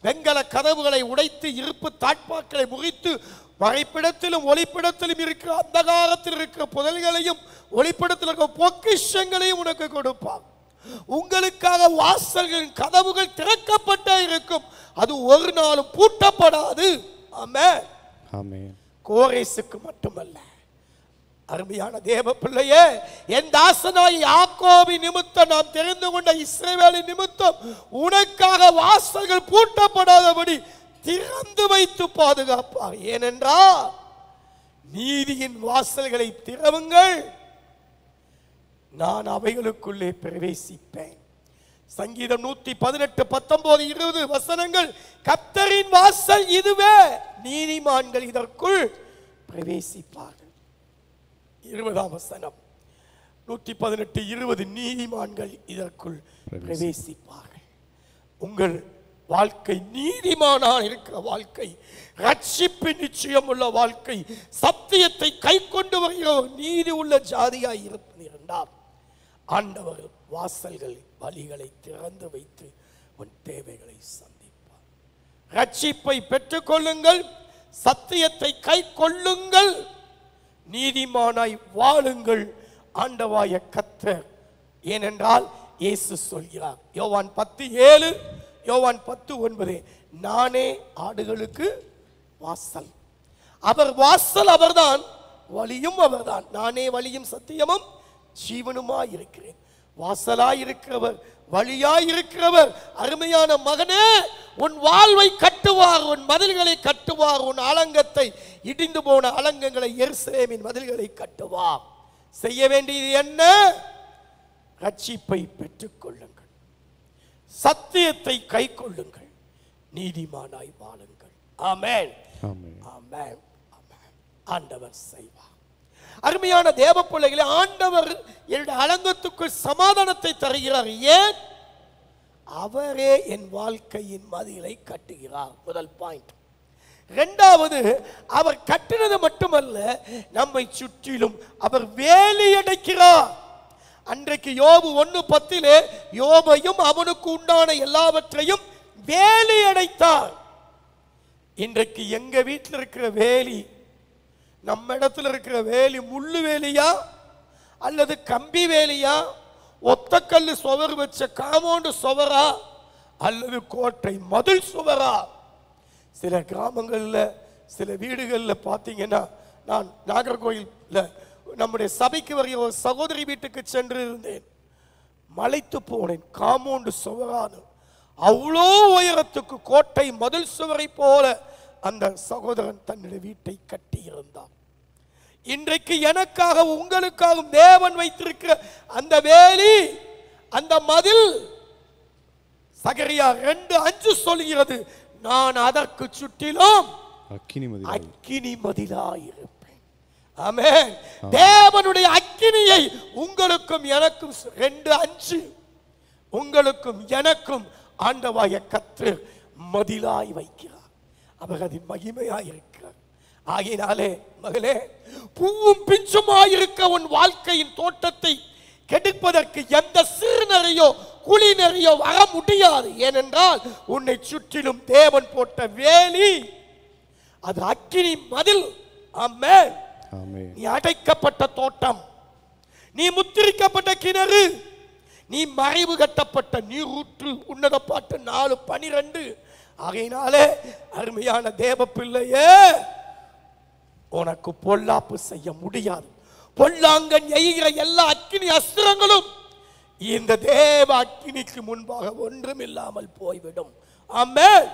வெங்கல கதவுகளை உடைத்து இருப்பு தாட்பாக்களை முறித்து மறைப்பிடத்திலும் ஒளிப்பிடத்திலும் இருக்கிற அந்தகாரத்தில் இருக்கிற புதல்களையும் ஒளிப்பிடத்தில் இருக்கிற பொக்கிஷங்களையும் உனக்கு கொடுப்பார். உங்களுக்காக வாசல்களின் கதவுகள் திறக்கப்பட்டே இருக்கும், அது ஒரு நாளும் பூட்டப்படாது. ஆமென், ஆமென். கோரேசுக்கு மட்டுமல்ல, அருமையான தேவ பிள்ளையே, என் தாசனாய் யாக்கோபி நிமித்தம் நாம் தெரிந்து கொண்ட இஸ்ரவேலின் நிமித்தம் உனக்காக வாசல்கள் பூட்டப்படாதபடி திறந்து வைத்து பாதுகாப்பார். ஏனென்றால் நீதியின் வாசல்களை திறவுங்கள், நான் அவைகளுக்குள்ளே பிரவேசிப்பேன். சங்கீதம் 118:19-20 வசனங்கள், கர்த்தரின் வாசல் இதுவே, நீதிமான்கள் இதற்குள் பிரவேசிப்பார்கள். 20ஆம் வசனம் 118:20, நீதிமான்கள் இதற்குள் பிரவேசிப்பார்கள். உங்கள் வாழ்க்கை நீதிமானாக இருக்கிற வாழ்க்கை, ரட்சிப்பு நிச்சயம் உள்ள வாழ்க்கை, சத்தியத்தை கை கொண்டு வருகிற நீதி உள்ள ஜாதியாய் இருந்தால் ஆண்டவர் வாசல்கள் வழிகளை திறந்து வைத்து உன் தேவைகளை சந்திப்பார். ரட்சிப்பை பெற்றுக் கொள்ளுங்கள், சத்தியத்தை கை கொள்ளுங்கள், நீதிமானாய் வாழுங்கள். ஆண்டவாய கர்த்தர், ஏனென்றால் இயேசு சொல்கிறார், யோவான் 10:7, யோவான் 10:9, நானே ஆடுகளுக்கு வாசல். அவர் வாசல் அவர்தான், வழியும் அவர்தான். நானே வழியும் சத்தியமும் ஜீவனுமாய் இருக்கிறேன். வாசலாய் இருக்கிறவர், வழியாய் இருக்கிறவர். அருமையான மகனே, உன் வாழ்வை கட்டுவார், உன் மதில்களை கட்டுவார், உன் அலங்கத்தை, இடிந்து போன அலங்கங்களை, எருசலேமின் மதில்களை கட்டுவார். செய்ய வேண்டியது என்ன? ரட்சிப்பை பெற்றுக் கொள்ளுங்கள், சத்தியத்தை கை கொள்ளுங்கள், நீதிமானாய் வாழுங்கள். ஆமென், ஆமென், ஆமென், ஆமென். ஆண்டவர் செய்வார். அருமையான தேவ பிள்ளைகளே, ஆண்டவர் என்னுடைய அலங்கத்துக்குள் சமாதானத்தை தருகிறார். ஏன்? அவரே என் வாழ்க்கையின் மதிலை கட்டுகிறார். முதல் பாயிண்ட். இரண்டாவது, அவர் கட்டினது மட்டுமல்ல, நம்மை சுற்றிலும் அவர் வேலி அடைக்கிறார். அன்றைக்கு யோபு 1:10 யோபையும் அவனுக்கு உண்டான எல்லாவற்றையும் வேலி அடைத்தார். இன்றைக்கு எங்க வீட்டில் இருக்கிற வேலி, நம்ம இடத்துல இருக்கிற வேலி முள்ளு வேலியா அல்லது கம்பி வேலியா, ஒத்தக்கல்லு சுவர் வச்ச காம்பவுண்டு சுவரா அல்லது கோட்டை மதில் சுவரா? சில கிராமங்களில், சில வீடுகளில் பார்த்தீங்கன்னா, நான் நாகர்கோயில்ல நம்முடைய சபைக்கு வருகிற ஒரு சகோதரி வீட்டுக்கு சென்று இருந்தேன். மலைத்து போனேன். காம்பவுண்டு சுவரான அவ்வளோ உயரத்துக்கு கோட்டை மதில் சுவரை போல அந்த சகோதரன் தன்னுடைய வீட்டை கட்டி இருந்தார். இன்றைக்கு எனக்காக உங்களுக்காகவும் தேவன் வைத்திருக்கிற அந்த வேலி, அந்த மதில், சகரியா 2:5 சொல்கிறது, நான் அதற்கு சுற்றிலும் அக்கினி மதிலாயிருப்பேன். ஆமென். தேவனுடைய அக்கினியை உங்களுக்கும் எனக்கும் 2:5 உங்களுக்கும் எனக்கும் ஆண்டவராகிய கர்த்தர் மதிலாய் வைக்கிறார். அவர் அதின் மகிமையாய் இருக்கிறார். ஆகையினாலே மகளே, பூவும் பிஞ்சுமாயிருக்க உன் வாழ்க்கையின் தோட்டத்தை கெடுப்பதற்கு எந்த சிறுநரையோ குளிநரையோ வர முடியாது. ஏனென்றால் உன்னை சுற்றிலும் தேவன் போட்ட வேலி அது அக்கினி மதில். ஆமென். நீ அடைக்கப்பட்ட தோட்டம், நீ முத்திரிக்கப்பட்ட கிணறு, நீ மறைவு கட்டப்பட்ட நீரூற்று. உன்னத பாட்டு 4:12. ஆகையினாலே அருமையான தேவ பிள்ளையே, உனக்கு பொல்லாப்பு செய்ய முடியாது. பொல்லாங்கன் எய்கிற எல்லா அக்கினி அஸ்திரங்களும் இந்த தேவ அக்கினிக்கு முன்பாக ஒன்றும் இல்லாமல் போய்விடும். ஆமென்.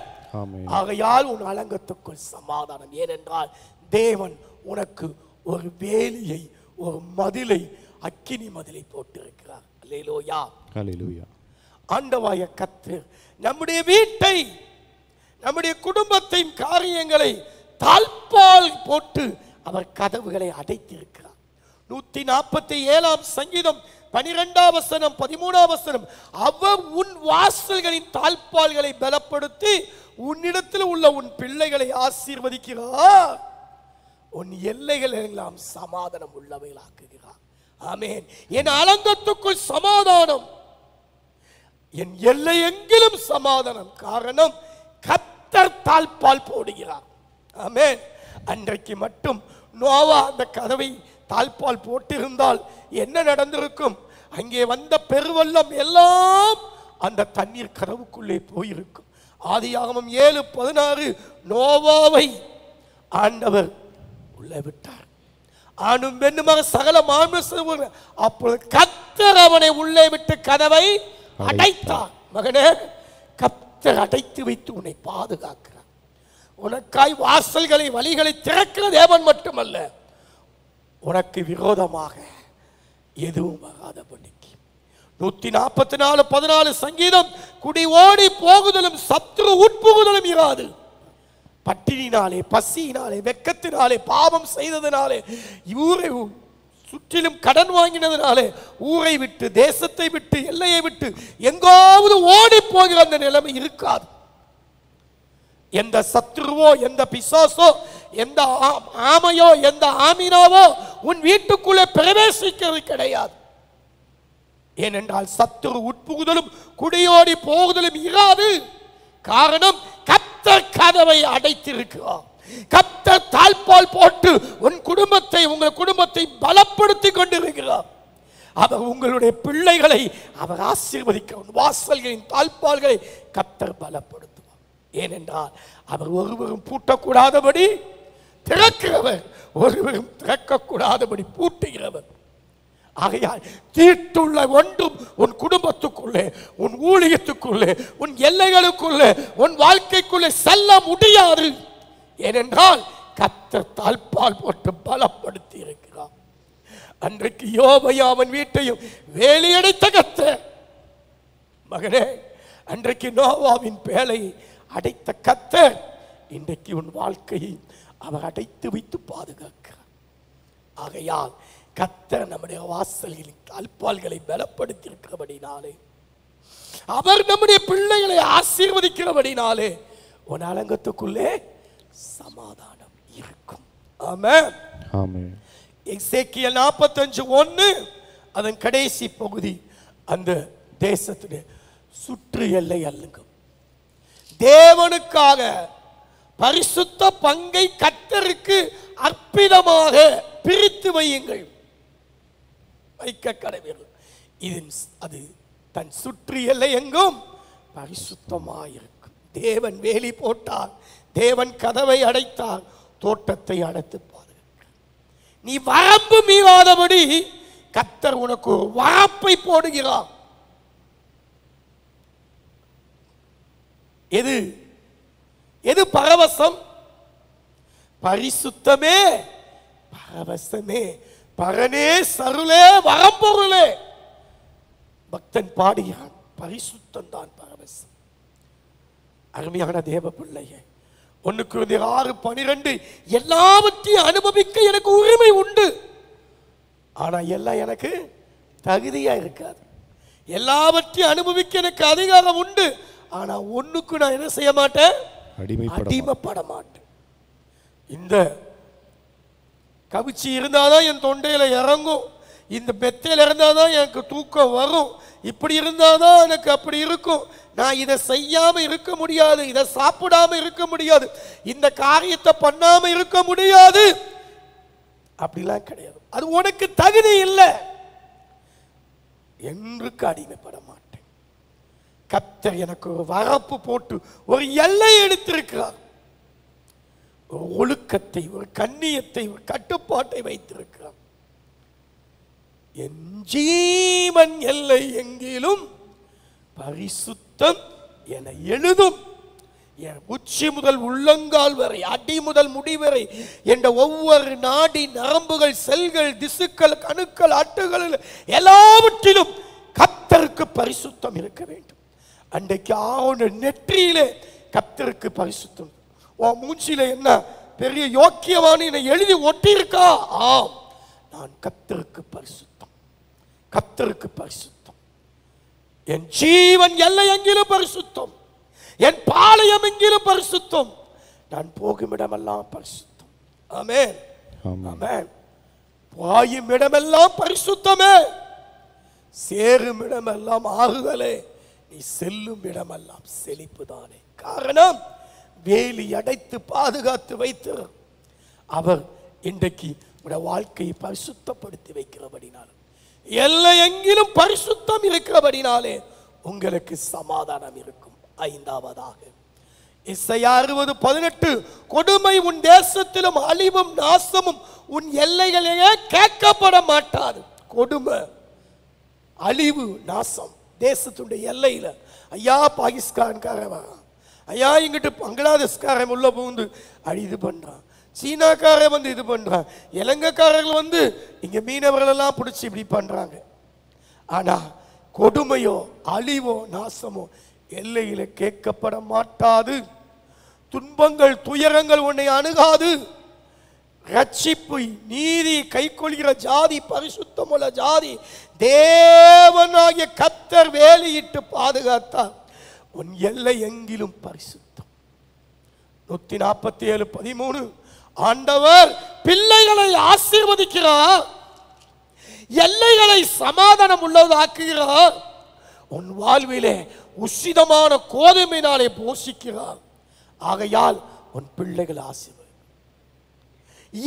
ஆகையால் உன் அலங்கத்துக்குள் சமாதானம். ஏனென்றால் தேவன் உனக்கு ஒரு வேலியை, ஒரு மதிலை, அக்கினி மதிலை போட்டிருக்கிறார். அல்லேலூயா, அல்லேலூயா. ஆண்டவராகிய கர்த்தர் நம்முடைய வீட்டை, நம்முடைய குடும்பத்தின் காரியங்களை தாழ்பால் போட்டு அவர் கதவுகளை அடைத்திருக்கிறார். 147 சங்கீதம் 12 வசனம் 13 வசனம், அவர் உன் வாசல்களின் தாழ்பால்களை பலப்படுத்தி உன்னிடத்தில் உள்ள உன் பிள்ளைகளை ஆசீர்வதிக்கிறார். உன் எல்லைகள் எல்லாம் சமாதானம் உள்ளவைகளாக்குகிறார். ஆமென். என் அலங்கத்துக்குள் சமாதானம், என் எல்லை எங்கிலும் சமாதானம். காரணம், கர்த்தர் தாழ்பால் போடுகிறார். ஆமென். அன்றைக்கு மட்டும் நோவா அந்த கதவை தாழ்பால் போட்டிருந்தால் என்ன நடந்திருக்கும்? அங்கே வந்த பெருவெள்ளம் எல்லாம் அந்த தண்ணீர் கதவுக்குள்ளே போயிருக்கும். ஆதியாகமம் 7:16, நோவாவை ஆண்டவர் உள்ளே விட்டார். ஆணும் பெண்ணுமாக சகல மாமிசம். அப்பொழுது கர்த்தர் அவனை உள்ளே விட்டு கதவை அடைத்தார். மகனே, கர்த்தர் அடைத்து வைத்து உன்னை பாதுகாக்கிறார். உனக்காய் வாசல்களை, வழிகளை திறக்கிற தேவன் மட்டுமல்ல, உனக்கு விரோதமாக எதுவும் வராதபடிக்கு. 144:14 சங்கீதம், குடி ஓடி போகுதலும் சத்துரு உட்புகுதலும் இராது. பட்டினினாலே, பசியினாலே, வெக்கத்தினாலே, பாவம் செய்ததினாலே, ஊரை சுற்றிலும் கடன் வாங்கினதினாலே ஊரை விட்டு, தேசத்தை விட்டு, எல்லையை விட்டு எங்காவது ஓடி போகிற அந்த நிலைமை இருக்காது. எந்த சத்துருவோ, எந்த பிசாசோ, எந்த ஆமையோ, எந்த ஆமீனாவோ உன் வீட்டுக்குள்ளே பிரவேசிக்கிறது கிடையாது. ஏனென்றால் சத்துரு உட்புகுதலும் குடியோடி போகுதலும் இராது. காரணம், கர்த்தர் கதவை அடைத்திருக்கிறார். கர்த்தர் தாழ்பால் போட்டு உன் குடும்பத்தை, உங்கள் குடும்பத்தை பலப்படுத்தி கொண்டிருக்கிறார். அவர் உங்களுடைய பிள்ளைகளை அவர் ஆசீர்வதிக்க வாசல்களின் தாழ்பால்களை கர்த்தர் பலப்படுத்துவார். ஏனென்றால் அவர் ஒருவரும் பூட்டக்கூடாதபடி திறக்கிறவர், ஒருவரும் திறக்கக்கூடாதபடி பூட்டுகிறவர். ஆகையால் தீட்டுள்ள ஒன்றும் உன் குடும்பத்துக்குள்ளே, உன் ஊழியத்துக்குள்ளே, உன் எல்லைகளுக்குள்ளே, உன் வாழ்க்கைக்குள்ளே செல்ல முடியாது. ஏனென்றால் கர்த்தர் தாழ்பால் போட்டு பலப்படுத்தி இருக்கிறார். அன்றைக்கு யோபையும் அவன் வீட்டையும் வேலியடைத்த கர்த்தர், மகனே, அன்றைக்கு நோவாவின் பேழையை அடைத்த கர்த்தர் இன்றைக்கு உன் வாழ்க்கையை அவர் அடைத்து வைத்து பாதுகாக்கிறார். ஆகையால் கர்த்தர் நம்முடைய வாசல்களின் தாழ்பால்களை பலப்படுத்தி இருக்கிறபடினாலே, அவர் நம்முடைய பிள்ளைகளை ஆசீர்வதிக்கிறபடினாலே உன் அலங்கத்துக்குள்ளே சமாதானம் இருக்கும். ஆமென். ஆமென். எசேக்கியேல் 45:1 அதன் கடைசி பகுதி, அந்த தேசத்துடைய சுற்று எல்லை அல்லுங்கும். தேவனுக்காக பரிசுத்த பங்கை கர்த்தருக்கு அற்புதமாக பிரித்து வையுங்கள், வைக்க கடவீர்கள். அது தன் சுற்று எல்லை எங்கும் பரிசுத்தமாயிருக்கும். தேவன் வேலி போட்டார், தேவன் கதவை அடைத்தார், தோட்டத்தை அடைத்து பாதுகாக்கிறார். நீ வரம்பு மீறாதபடி கர்த்தர் உனக்கு ஒரு வரப்பை போடுகிறார். எது எது பரவசம்? பரிசுத்தமே பரவசமே, பரனே சருளே வரம்பொருளே. பக்தன் பாடுகிறான், பரிசுத்தம் தான் பரவசம். அருமையான தேவ பிள்ளையே, 1 கொரிந்தியர் 6:12 எல்லாவற்றையும் அனுபவிக்க எனக்கு உரிமை உண்டு, ஆனா எல்லாம் எனக்கு தகுதியா இருக்காது. எல்லாவற்றையும் அனுபவிக்க எனக்கு அதிகாரம் உண்டு, ஆனா ஒண்ணுக்கு நான் என்ன செய்ய மாட்டேன், அடிமைப்பட மாட்டேன். இந்த கவிச்சி இருந்தாதான் என் தொண்டையில இறங்கும், இந்த பெத்தையில இருந்தாதான் எனக்கு தூக்கம் வரும், இப்படி இருந்தாதான் எனக்கு அப்படி இருக்கும், நான் இதை செய்யாம இருக்க முடியாது, இதை சாப்பிடாம இருக்க முடியாது, இந்த காரியத்தை பண்ணாம இருக்க முடியாது, அப்படிலாம் கிடையாது. அது உனக்கு தகுதி இல்லை என்றுக்கு அடிமைப்பட மாட்டேன். கர்த்தர் எனக்கு ஒரு வரப்பு போட்டு ஒரு எல்லை எடுத்திருக்கிறார், ஒரு ஒழுக்கத்தை, ஒரு கண்ணியத்தை, ஒரு கட்டுப்பாட்டை வைத்திருக்கிறார். என் ஜீவன் எல்லை எங்கிலும் பரிசுத்தம் என எழுதும். என் உச்சி முதல் உள்ளங்கால் வரை, அடி முதல் முடி வரை என்ற ஒவ்வொரு நாடி நரம்புகள், செல்கள், திசுக்கள், கணுக்கள், அட்டுகள் எல்லாவற்றிலும் கர்த்தருக்கு பரிசுத்தம் இருக்க வேண்டும். அன்றைக்கு ஆரோன நெற்றியிலே கர்த்தருக்கு பரிசுத்தம். உன் மூஞ்சில என்ன பெரிய யோக்கியவானு எழுதி ஒட்டி இருக்கா? ஆம், நான் கர்த்தருக்கு பரிசுத்தம், கர்த்தருக்கு பரிசுத்தம். என் ஜீவன் எல்லை எங்கிலும் பரிசுத்தம், என் பாளையம் எங்கிலும் பரிசுத்தம், நான் போகும் இடமெல்லாம் பரிசுத்தம். ஆமென், ஆமென். பாயும் இடமெல்லாம் பரிசுத்தமே, சேரும் இடமெல்லாம் ஆறுதலே, நீ செல்லும் இடமெல்லாம் செழிப்புதானே. காரணம், வேலி அடைத்து பாதுகாத்து வைத்து அவர் இன்றைக்கு உடைய வாழ்க்கையை பரிசுத்தப்படுத்தி வைக்கிறபடினால, எல்லை எங்கிலும் பரிசுத்தம் இருக்கிறபடினாலே உங்களுக்கு சமாதானம் இருக்கும். 5வதாக எசையா 60:18 கொடுமை உன் தேசத்திலும் அழிவும் நாசமும் உன் எல்லைகளிலே கேட்கப்பட மாட்டாது. கொடுமை, அழிவு, நாசம் தேசத்துடைய எல்லையில. ஐயா பாகிஸ்தான்காரன், ஐயா இங்கிட்டு பங்களாதேஷ்காரன் உள்ள புகுந்து இது பண்றான், சீனாக்காரன் வந்து இது பண்றான், இலங்கைக்காரர்கள் வந்து இங்க மீனவர்கள் எல்லாம் பிடிச்சி இப்படி பண்றாங்க. ஆனா கொடுமையோ அழிவோ நாசமோ எல்லையில கேட்கப்பட மாட்டாது. துன்பங்கள் துயரங்கள் உன்னை அணுகாது. ரட்சிப்பு நீதி கைக்கொள்கிற ஜாதி, பரிசுத்தமுள்ள ஜாதி, தேவனாகிய கர்த்தர் வேலியிட்டு பாதுகாத்தார். உன் எல்லை எங்கிலும் பரிசுத்தம். 147:13 ஆண்டவர் பிள்ளைகளை ஆசீர்வதிக்கிறார், எல்லைகளை சமாதானம் உள்ளதாக்குகிறார், உன் வாழ்விலே உசிதமான கோதுமையினாலே போஷிக்கிறார். ஆகையால் உன் பிள்ளைகள் ஆசீர்வதி.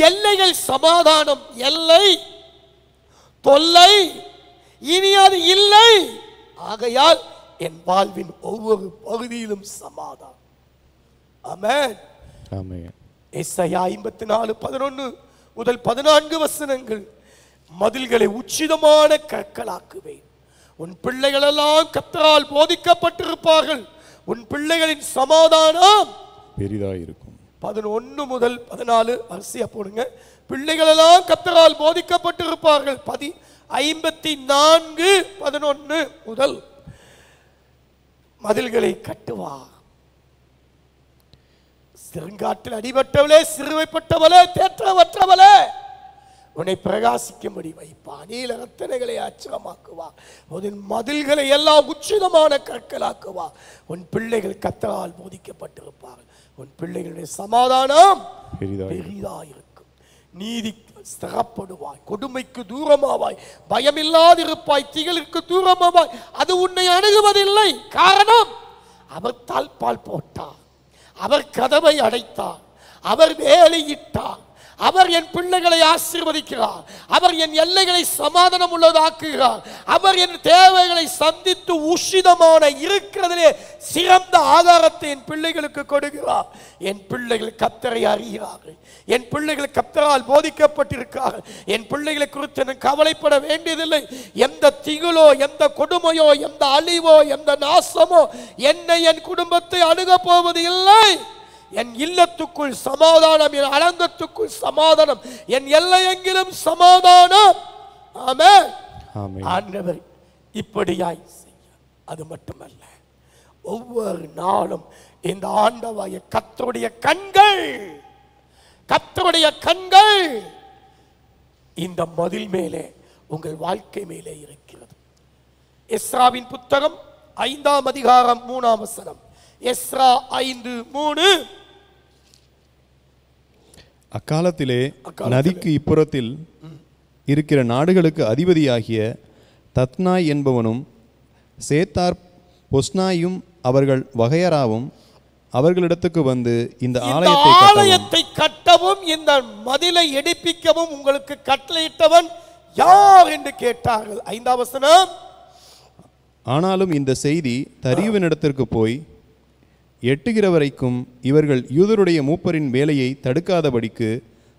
எல்லைகள் சமாதானம், எல்லை தொல்லை இனி அது இல்லை. ஆகையால் என் வாழ்வின் ஒவ்வொரு பகுதியிலும் சமாதானம். ஆமென், ஆமென். எசையா 54:11 முதல் 14 வசனங்கள். மதில்களை உச்சிதமான கற்களாக்குவேன், உன் பிள்ளைகள் எல்லாம் கர்த்தரால் போதிக்கப்பட்டிருப்பார்கள், உன் பிள்ளைகளின் சமாதானம் பெரிதாயிருக்கும். 11 முதல் 14 வரிசையா போடுங்க. பிள்ளைகள் எல்லாம் கர்த்தரால் போதிக்கப்பட்டிருப்பார்கள். 54:11 முதல் மதில்களை கட்டுவார். சிறுங்காட்டில் அடிபட்டவளே, சிறுவைப்பட்டவளே, தேற்றவற்றவளே, உன்னை பிரகாசிக்கும்படி வைப்பார். நீல ரத்தினங்களை அச்சகமாக்குவார். உன் மதில்களை எல்லாம் உச்சிதமான கற்களாக்குவார். உன் பிள்ளைகள் கர்த்தரால் போதிக்கப்பட்டிருப்பார்கள். உன் பிள்ளைகளுடைய சமாதானம் பெரிதாயிருக்கும். நீதி ஸ்திரப்படுவாய், கொடுமைக்கு தூரமாவாய், பயமில்லாதிருப்பாய், திகழிற்கு தூரமாவாய். அது உன்னை அணுகுவதில்லை. காரணம், அவர் தாழ்பால் போட்டார், அவர் கதவை அடைத்தார், அவர் வேலையிட்டார், அவர் என் பிள்ளைகளை ஆசீர்வதிக்கிறார், அவர் என் எல்லைகளை சமாதானம் உள்ளதாக்குகிறார், அவர் என் தேவைகளை சந்தித்து உஷிதமான இருக்கிறதிலே சிறந்த ஆதாரத்தை என் பிள்ளைகளுக்கு கொடுக்கிறார். என் பிள்ளைகள் கர்த்தரை அறிகிறார்கள், என் பிள்ளைகள் கர்த்தரால் போதிக்கப்பட்டிருக்கிறார்கள். என் பிள்ளைகளை குறித்து எனக்கு கவலைப்பட வேண்டியதில்லை. எந்த திகிலோ, எந்த கொடுமையோ, எந்த அழிவோ, எந்த நாசமோ என்னை, என் குடும்பத்தை அணுகப் போவது இல்லை. என் இல்லத்துக்குள் சமாதானம், என் அலங்கத்துக்குள் சமாதானம், என் எல்லை எங்கிலும் சமாதானம். ஆமென். ஆண்டவர் இப்படியாய் செய்ய. அது மட்டுமல்ல, ஒவ்வொரு நாளும் இந்த ஆண்டவராகிய கர்த்தருடைய கண்கள் இந்த மதில் மேலே உங்கள் வாழ்க்கை மேலே இருக்கிறது. எஸ்ராவின் புத்தகம் 5ஆம் அதிகாரம் 3ஆம் வசனம். எஸ்ரா 5:3. அக்காலத்திலே நதிக்கு இப்புறத்தில் இருக்கிற நாடுகளுக்கு அதிபதியாகிய தத்னாய் என்பவனும் சேத்தார் பொஸ்னாயும் அவர்கள் வகையராவும் அவர்களிடத்துக்கு வந்து இந்த ஆலயத்தை கட்டவும் இந்த மதிலை எடுப்பிக்கவும் உங்களுக்கு கட்டளையிட்டவன் யார் என்று கேட்டார்கள். 5ஆம் வசனம். ஆனாலும் இந்த செய்தி தரியுவினிடத்திற்கு போய் எட்டுகிற வரைக்கும் இவர்கள் யூதருடைய மூப்பரின் வேலையை தடுக்காதபடிக்கு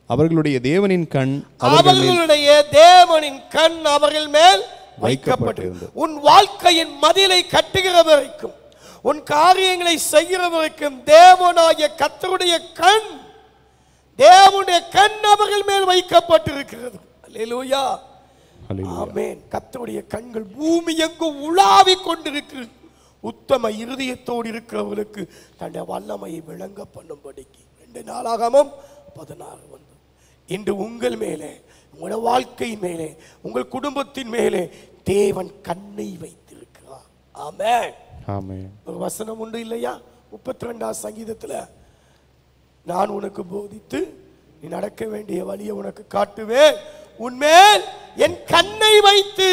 அவர்களுடைய தேவனின் கண் அவர்கள் மேல் வைக்கப்பட்டிருந்தது. உன் வாழ்க்கையின் மதிலை கட்டுகிற வரைக்கும், உன் காரியங்களை செய்கிற வரைக்கும் தேவனாகிய கர்த்தருடைய கண் அவர்கள் மேல் வைக்கப்பட்டிருக்கிறது. அல்லேலூயா, ஆமென். கர்த்தருடைய கண்கள் பூமி எங்கும் உலாவிக் கொண்டிருக்கிறது. உத்தம இருதயத்தோடு இருக்கிறவர்களுக்கு தன்னுடைய வல்லமையை விளங்க பண்ணும்படிக்கு 2 நாளாகமம் 16 வந்து இன்று உங்கள் மேலே, உங்களுடைய வாழ்க்கை மேலே, உங்கள் குடும்பத்தின் மேலே தேவன் கண்ணை வைத்திருக்கிறார். ஆமென், ஆமென். ஒரு வசனம் உண்டு இல்லையா 32ஆம் சங்கீதத்தில், நான் உனக்கு போதித்து நீ நடக்க வேண்டிய வழியை உனக்கு காட்டுவேன், உன்மேல் என் கண்ணை வைத்து.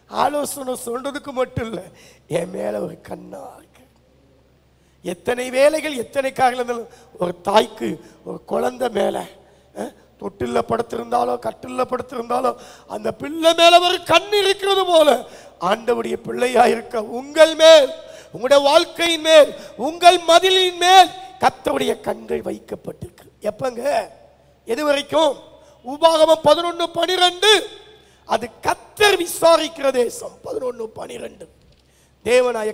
ஆலோசனை சொல்றதுக்கு மட்டும் இல்லை, என் மேல ஒரு கண்ணா இருக்கு. எத்தனை வேலைகள், எத்தனை காரியங்கள் ஒரு தாய்க்கு ஒரு குழந்தை மேல தொட்டில்ல படுத்திருந்தாலோ கட்டில்ல படுத்திருந்தாலோ அந்த பிள்ளை மேல ஒரு கண் இருக்கிறது போல ஆண்டவருடைய பிள்ளையா இருக்க உங்கள் மேல், உங்களுடைய வாழ்க்கையின் மேல், உங்கள் மதிலின் மேல் கர்த்தருடைய கண்கள் வைக்கப்பட்டிருக்கு. எப்பங்க, எது வரைக்கும்? உபாகமம் 11:12. அது கர்த்தர் விசாரிக்கிற தேசம். 11:12. தேவனாய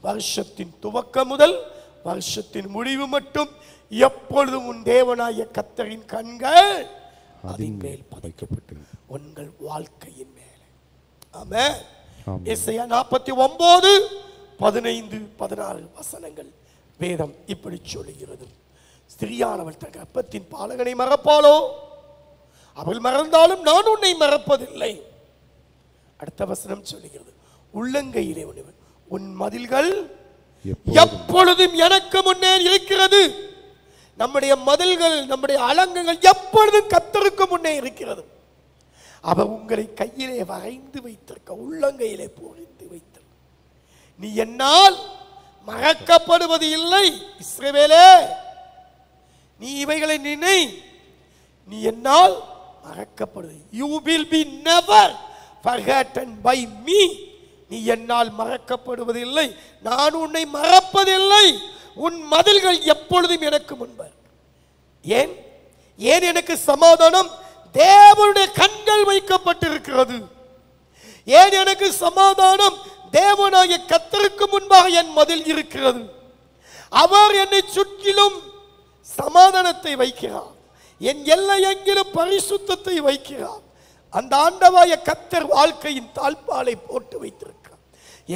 வருஷத்தின் துவக்கம் முதல் வருஷத்தின் முடிவு மட்டும் எப்பொழுதும் உன் தேவனாய கர்த்தரின் கண்கள் அதன் மேல் பதிக்கப்பட்டு உங்கள் வாழ்க்கையின் மேலே. ஆமென். எசையா 49:15-16 வசனங்கள் வேதம் இப்படி சொல்லுகிறது. ஸ்திரியானவள் தன் கர்ப்பத்தின் பாலகனை மறப்பாளோ? அவள் மறந்தாலும் நான் உன்னை மறப்பதில்லை. அடுத்த வசனம் சொல்லுகிறது, உள்ளங்கையிலே உன் மதில்கள் எப்பொழுதும் எனக்கு முன்னே இருக்கிறது. நம்முடைய மதில்கள், நம்முடைய அலங்கங்கள் எப்பொழுதும் கர்த்தருக்கு முன்னே இருக்கிறது. அவர் உங்களை கையிலே வரைந்து வைத்திருக்க, உள்ளங்கையிலே பொறிந்து வைத்திருக்க. நீ என்னால் மறக்கப்படுவது இல்லை. இஸ்ரவேலே, நீ இவைகளை நினை, நீ என்னால் மறக்கப்படுவது. You will be never forgotten by me. நீ என்னால் மறக்கப்படுவதில்லை, நான் உன்னை மறப்பதில்லை. உன் மதில்கள் எப்பொழுதும் எனக்கு முன்பு. ஏன் ஏன் எனக்கு சமாதானம்? தேவனுடைய கண்கள் வைக்கப்பட்டிருக்கிறது. ஏன் எனக்கு சமாதானம்? தேவனாகிய கர்த்தருக்கு முன்பாக என் மதில் இருக்கிறது. அவர் என்னை சுற்றிலும் சமாதானத்தை வைக்கிறார், என் எல்லை எங்கிலும் பரிசுத்தத்தை வைக்கிறார். அந்த ஆண்டவராய கர்த்தர் வாழ்க்கையின் தாழ்பாலை போட்டு வைத்திருக்கிறார்.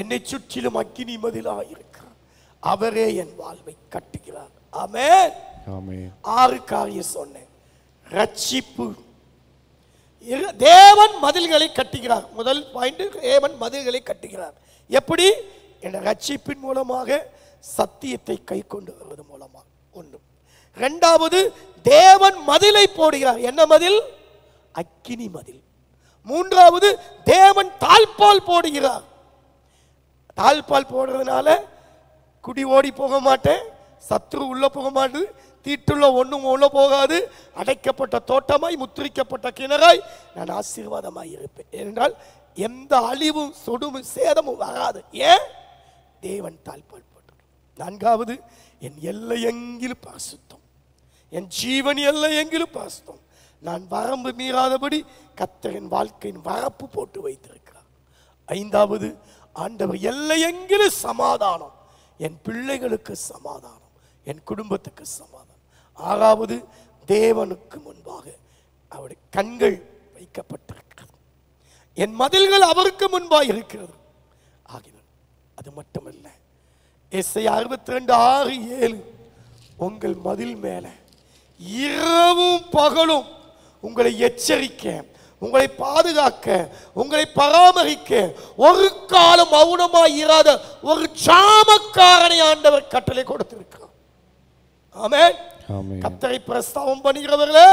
என்னை சுற்றிலும் அக்கினி மதிலாக இருக்கிறார். அவரே என் வாழ்வை கட்டுகிறார். ஆமென், ஆமென். 6 காரியம் சொன்னேன். ரட்சிப்பு, தேவன் மதில்களை கட்டுகிறார். முதல் பாயிண்ட், தேவன் மதில்களை கட்டுகிறார். எப்படி? என்ற ரட்சிப்பின் மூலமாக, சத்தியத்தை கை கொண்டு வருவது மூலமாக. ஒன்று. இரண்டாவது, தேவன் மதிலை போடுகிறார். என்ன மதில்? அக்கினி மதில். மூன்றாவது, தேவன் தாழ்பால் போடுகிறார். தாழ்பால் போடுறதுனால குடி ஓடி போக மாட்டேன், சத்துரு உள்ள போக மாட்டேது, தீட்டுள்ள ஒன்றும் உள்ள போகாது, அடைக்கப்பட்ட தோட்டமாய் முத்திரிக்கப்பட்ட கிணறாய் நான் ஆசீர்வாதமாய் இருப்பேன். ஏனென்றால் எந்த அழிவும் சொடுமும் சேதமும் வராது. ஏன்? தேவன் தாழ்பால் போட்டு. நான்காவது, என் எல்லை எங்கிலும் பரிசுத்தம், என் ஜீவன் எல்லை எங்கிலும் பரிசுத்தம். நான் வரம்பு மீறாதபடி கர்த்தரின் வாழ்க்கையின் வரப்பு போட்டு வைத்திருக்கிறார். ஐந்தாவது, ஆண்டவர் எல்லை எங்கிலும் சமாதானம், என் பிள்ளைகளுக்கு சமாதானம், என் குடும்பத்துக்கு சமாதானம். ஆறாவது, தேவனுக்கு முன்பாக அவருடைய கண்கள் வைக்கப்பட்டிருக்கிறது. என் மதில்கள் அவருக்கு முன்பாக இருக்கிறது. ஆகினான் அது மட்டுமல்ல, எஸ்ஐயா 62:6-7 உங்கள் மதில் மேல இரவும் பகலும் உங்களை எச்சரிக்க, உங்களை பாதுகாக்க, உங்களை பராமரிக்க ஒரு காலம் மௌனமாய் இராத ஒரு ஜாமக்காரனை ஆண்டவர் கட்டளை கொடுத்திருக்கிறார். ஆமென். கர்த்தரை பிரஸ்தாபம் பண்ணுகிறவர்களே,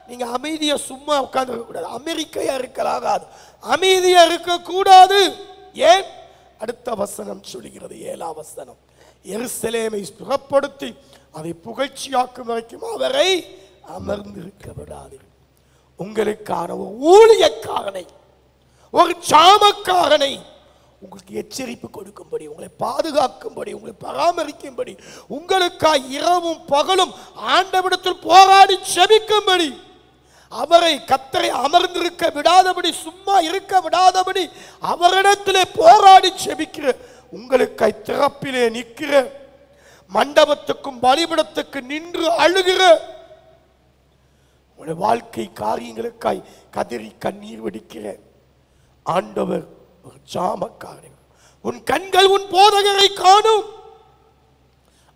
நீங்க அமைதியா சும்மா உட்கார்ந்து இருக்க கூடாது. அமெரிக்கையா இருக்கலாகாது, அமைதியா இருக்க கூடாது. ஏன்? அடுத்த வசனம் சொல்லுகிறது, 7ஆம் வசனம், எருசலேமை புறப்படுத்தி அதை புகழ்ச்சியாக்கும் வரைக்கும் அவரை அமர்ந்திருக்க விடாதீர்கள். உங்களுக்கான ஒரு ஊழியக்காரனை, ஒரு ஜாமக்காரனை உங்களுக்கு எச்சரிப்பு கொடுக்கும்படி, உங்களை பாதுகாக்கும்படி, உங்களை பராமரிக்கும்படி, உங்களுக்காக இரவும் பகலும் ஆண்டவரிடத்தில் போராடி ஜெபிக்கும்படி, அவரை கர்த்தரை அமர்ந்திருக்க விடாதபடி, சும்மா இருக்க விடாதபடி அவரிடத்திலே போராடி ஜெபிக்கிற, உங்களுக்காய் திறப்பிலே நிற்கிற, மண்டபத்துக்கும் பலிபீடத்துக்கு நின்று அழுகிற, உங்களுடைய வாழ்க்கை காரியங்களுக்காய் கதறி கண்ணீர் வடிக்கிற ஆண்டவர் ஒரு ஜாமக்காரன். உன் கண்கள் உன் போதகரை காணும்.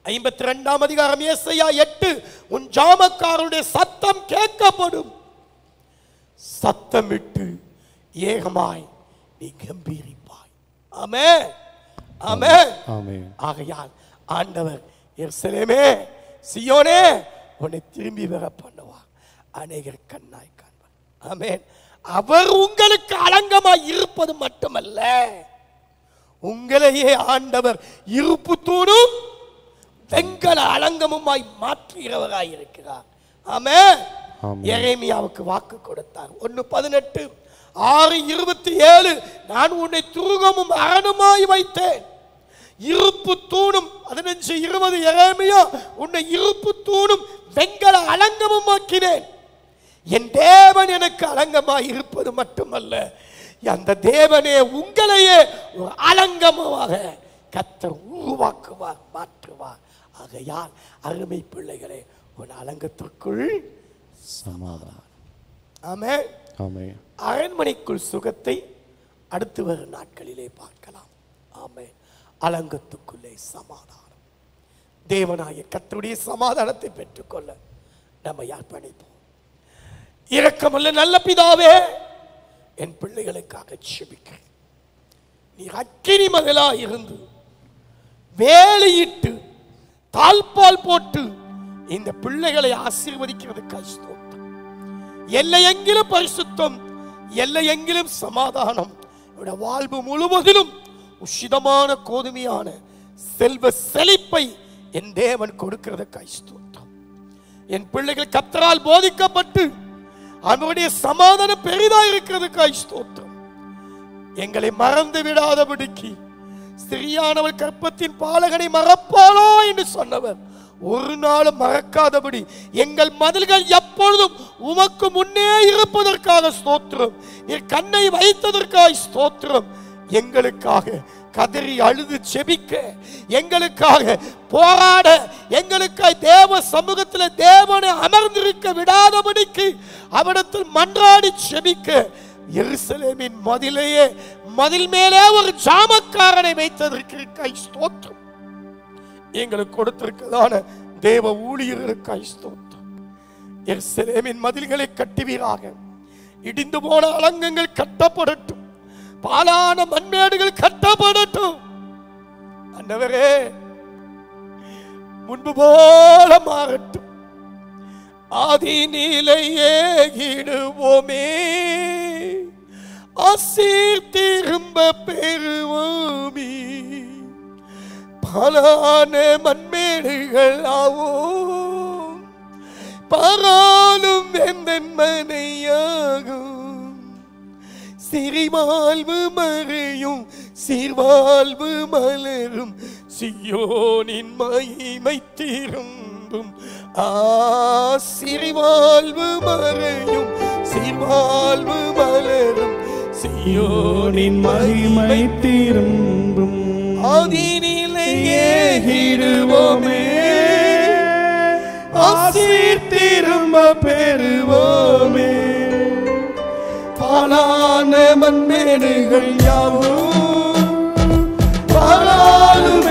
52ஆம் அதிகாரம் ஏசாயா 8, உன் ஜாமக்காரனுடைய சத்தம் கேட்கப்படும். சத்தமிட்டு ஏகமாய் நீ கம்பீரிப்பாய். ஆமென், ஆமென், ஆமென். ஆகையால் ஆண்டவர் எருசலேமே, சியோனே, உன்னை திரும்பி வர பண்ணுவார், அநேகர் கண்ணாய் காண்பார். ஆமென். அவர் உங்களுக்கு அலங்கமாய் இருப்பது மட்டுமல்ல, உங்களையே ஆண்டவர் இருப்பு தூணும் வெங்கல அலங்கமுமாய் மாற்றுகிறவராய் இருக்கிறார். ஆமென். எரேமியாவுக்கு வாக்கு கொடுத்தார். 1:18, 6:27, நான் உன்னை துருகமும் அரணுமாய் வைத்தேன், இருப்பு தூணும். 15:20 எரேமியா, உன்னை இருப்பு தூணும் வெங்கல அலங்கமும் ஆக்கினேன். என் தேவன் எனக்கு அலங்கமாய் இருப்பது மட்டுமல்ல, அந்த தேவனே உங்களையே ஒரு அலங்கமாக கர்த்தர் உருவாக்குவார், மாற்றுவார். ஆகையால் அருமை பிள்ளைகளே, ஒரு அலங்கத்திற்குள் சமாதானம். ஆமென், ஆமென். அரண்மனைக்குள் சுகத்தை அடுத்து வரும் நாட்களிலே பார்க்கலாம். ஆமென். அலங்கத்துக்குள்ளே சமாதானம். தேவனாய கர்த்தருடைய சமாதானத்தை பெற்றுக்கொள்ள நம்ம அர்ப்பணிப்போம். இரக்கமுள்ள நல்ல பிதாவே, என் பிள்ளைகளுக்காக ஜெபிக்கிறேன். நீ அக்கினி மகளா இருந்து வேலையிட்டு தாழ்பால் போட்டு இந்த பிள்ளைகளை ஆசீர்வதிக்கிறதுக்காக ஸ்தோத்திரம். எல்லையெங்கிலும் பரிசுத்தம், எல்லையெங்கிலும் சமாதானம், வாழ்வு முழுவதிலும் உஷிதமான கோதுமையான செல்வ செழிப்பை என் தேவன் கொடுக்கிறதுக்காக ஸ்தோத்திரம். என் பிள்ளைகள் கர்த்தரால் போதிக்கப்பட்டு அவருடைய சமாதானம் பெரிதாக இருக்கிறதுக்காக ஸ்தோத்திரம். எங்களை மறந்து விடாதபடிக்கு, ஸ்திரியானவள் கற்பத்தின் பாலகனை மறப்பாளோ என்று சொன்னவர் ஒரு நாளும் மறக்காதபடி எங்கள் மதில்கள் எப்பொழுதும் உமக்கு முன்னே இருப்பதற்காக ஸ்தோத்திரம். என் கண்ணை வைத்ததற்காக ஸ்தோத்திரம். எங்களுக்காக கதறி அழுது செபிக்க, எங்களுக்காக போராட, எங்களுக்காக தேவ சமூகத்தில் தேவனை அமர்ந்திருக்க விடாதபடிக்கு அவரிடத்தில் மன்றாடி செபிக்க, எருசலேமின் மதிலையே, மதில் மேலே ஒரு ஜாமக்காரனை வைத்ததற்கு ஸ்தோத்திரம். எங்களுக்கு கொடுத்திருக்கதான தேவ ஊழியர்களுக்காய் ஸ்தோத்திரம். எருசலேமின் மதில்களை கட்டுவீராக. இடிந்து போன அலங்கங்கள் கட்டப்படட்டும், பாலான மண்மேடுகள் கட்டப்படட்டும். ஆண்டவரே, முன்பு போல மாறட்டும். ஆதி நிலையே இடுவோமே, ஆசீர் திரும்ப பெறுவோமே. பாலான மண்மேடுகள் ஆவோம், பாராளும் எந்தன் மனையாகும். சிறிவாழ்வு மறையும், சீர்வாழ்வு மலரும், சியோனின் மகிமை திரும்பும். சிறிவாழ்வு மறையும், சீர்வாழ்வு மலரும், சியோனின் மகிமை திரும்பும். ஆதிநிலையே இடுவோமே, ஆசீர் திரும்ப பெறுவோமே. பாலான மண்மேடுகள் யாவும் பாலாளும்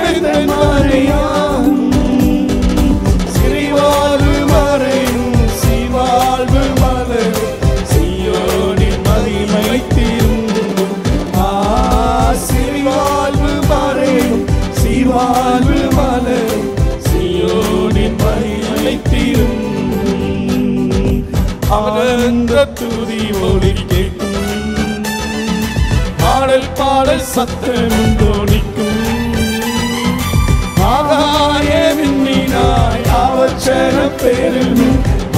ஆனந்த துதி ஒலி கேட்கும், பாடல் பாடல் சத்தமும் தோணிக்கும். ஆகாய விண்மீனாய் அவச்சர பெரும்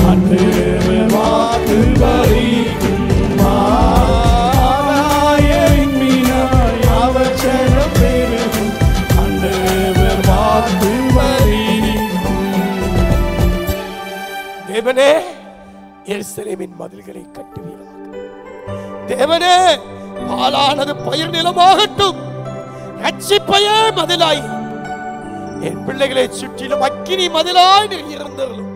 ஆண்டவர் வாக்கு பலிக்கும். ஆகாய விண்மீனாய் அவச்சர பெரும் ஆண்டவர் வாக்கு பலிக்கும். தேவனே, எருசலேமின் மதில்களை கட்டுவீராக. தேவனே, பாலானது பயிர் நிலமாகட்டும், ரட்சிப்பையே மதிலாய் என் பிள்ளைகளை சுற்றிலும் அக்கினி மதிலாய் இருந்தவர்களும்,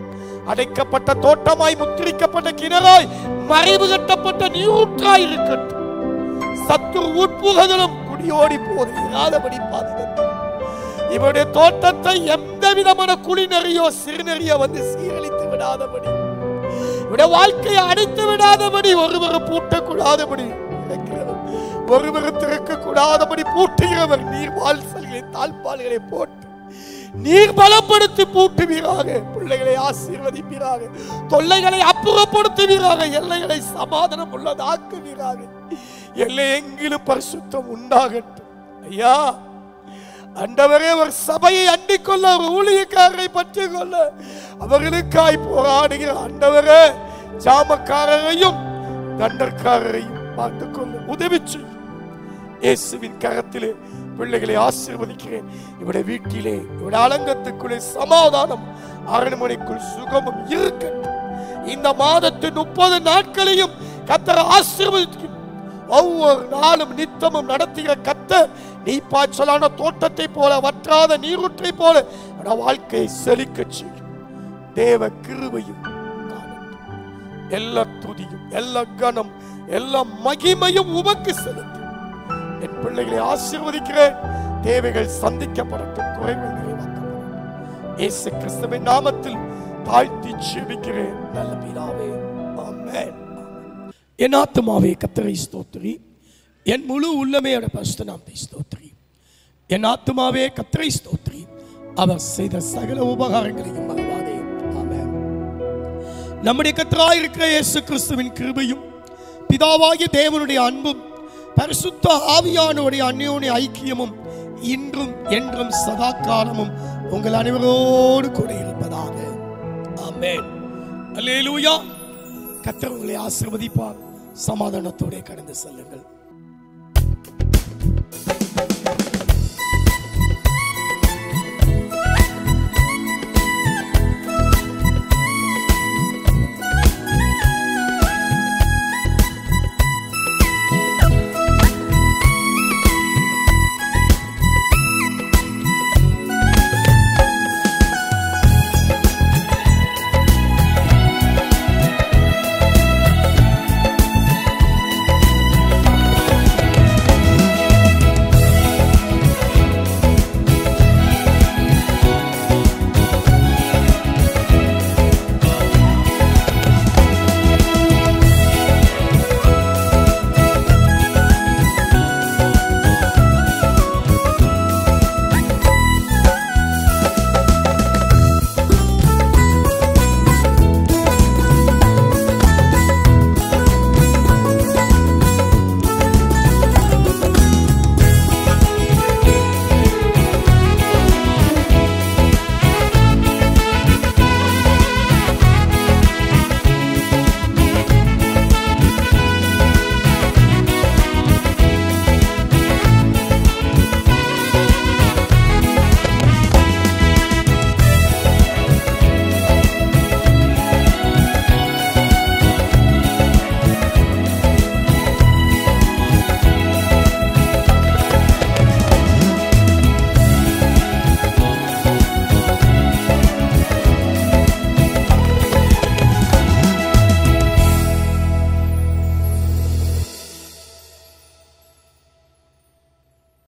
அடைக்கப்பட்ட தோட்டமாய் முத்திரிக்கப்பட்ட கிணறாய் மறைவு கட்டப்பட்ட நீரூற்றாய் இருக்கட்டும். சத்துரு உட்புகதலும் குடியோடி போது இராதபடி பாதுகாத்து இவருடைய தோட்டத்தை எந்த விதமான குளிநெறியோ சிறுநெறியோ வந்து சீரழித்து விடாதபடி, இவருடைய வாழ்க்கையை அடைத்து விடாதபடி, ஒருவர் பூட்டக்கூடாதபடி ஒருவர் திறக்க கூடாதபடி பூட்டுகிறவர் நீர் வால்சல்களை தாழ்பால்களை போட்டு நீர் பலப்படுத்தி பூட்டுவீராக. பிள்ளைகளை ஆசீர்வதிப்பீராக, தொல்லைகளை அப்புறப்படுத்துவீராக, எல்லைகளை சமாதானம் உள்ளதாக்குவீராக. எல்லை எங்கிலும் பரிசுத்தம் உண்டாகட்டும். ஐயா, ஆண்டவரே, ஒரு சபையை அண்டிக் கொள்ள, ஒரு ஊழியக்காரரை பற்றி கொள்ள அவர்களுக்காய் போராடுகிற ஆண்டவரே, ஜாமக்காரரையும் தண்டற்காரரையும் பார்த்துக்கொள்ள உதவி செய்யும். இயேசுவின் கரத்திலே பிள்ளைகளை ஆசீர்வதிக்கிறேன். இவருடைய வீட்டிலே, இவருடைய அலங்கத்துக்குள்ளே சமாதானம், அரண்மனைக்குள் சுகமும் இருக்கட்டும். இந்த மாதத்தின் 30 நாட்களையும் கர்த்தர் ஆசீர்வதிக்கும். ஒவ்வொரு நாளும் நித்தமும் நடத்துகிற கர்த்தர் நீர்ப்பாய்ச்சலான தோட்டத்தை போல, வற்றாத நீரூற்றை போல வாழ்க்கையை செழிக்க செய்யும். தேவ கிருபையும் காணட்டும். எல்லா துதியும், எல்லா கனம், எல்லா மகிமையும் உமக்கு செலுத்தும். என் பிள்ளைகளை ஆசீர்வதிக்கிறேன். தேவைகள் சந்திக்கப்படட்டும், குறைகள் நிறைவாக்கப்படட்டும். இயேசு கிறிஸ்துவின் நாமத்தில் தாழ்த்தி ஜெபிக்கிறேன் நல்ல பிதாவே, ஆமென். என் ஆத்துமாவே கர்த்தரை ஸ்தோத்திரி, என் முழு உள்ளமே அவருடைய பரிசுத்த நாமத்தை ஸ்தோத்திரி. என் ஆத்துமாவே கர்த்தரை ஸ்தோத்திரி, அவர் செய்த சகல உபகாரங்களையும் மறவாதே. ஆமென். நம்முடைய கர்த்தராய் இருக்கிற இயேசு கிறிஸ்துவின் கிருபையும், பிதாவாகிய தேவனுடைய அன்பும், பரிசுத்த ஆவியானவருடைய அந்யோன்ய ஐக்கியமும் இன்றும் என்றும் சதா காலமும் உங்கள் அனைவரோடு கூட இருப்பதாக. ஆமென். அல்லேலூயா. கர்த்தர் உங்களை ஆசீர்வதிப்பார். சமாதானத்தோட கடந்து செல்லுங்கள்.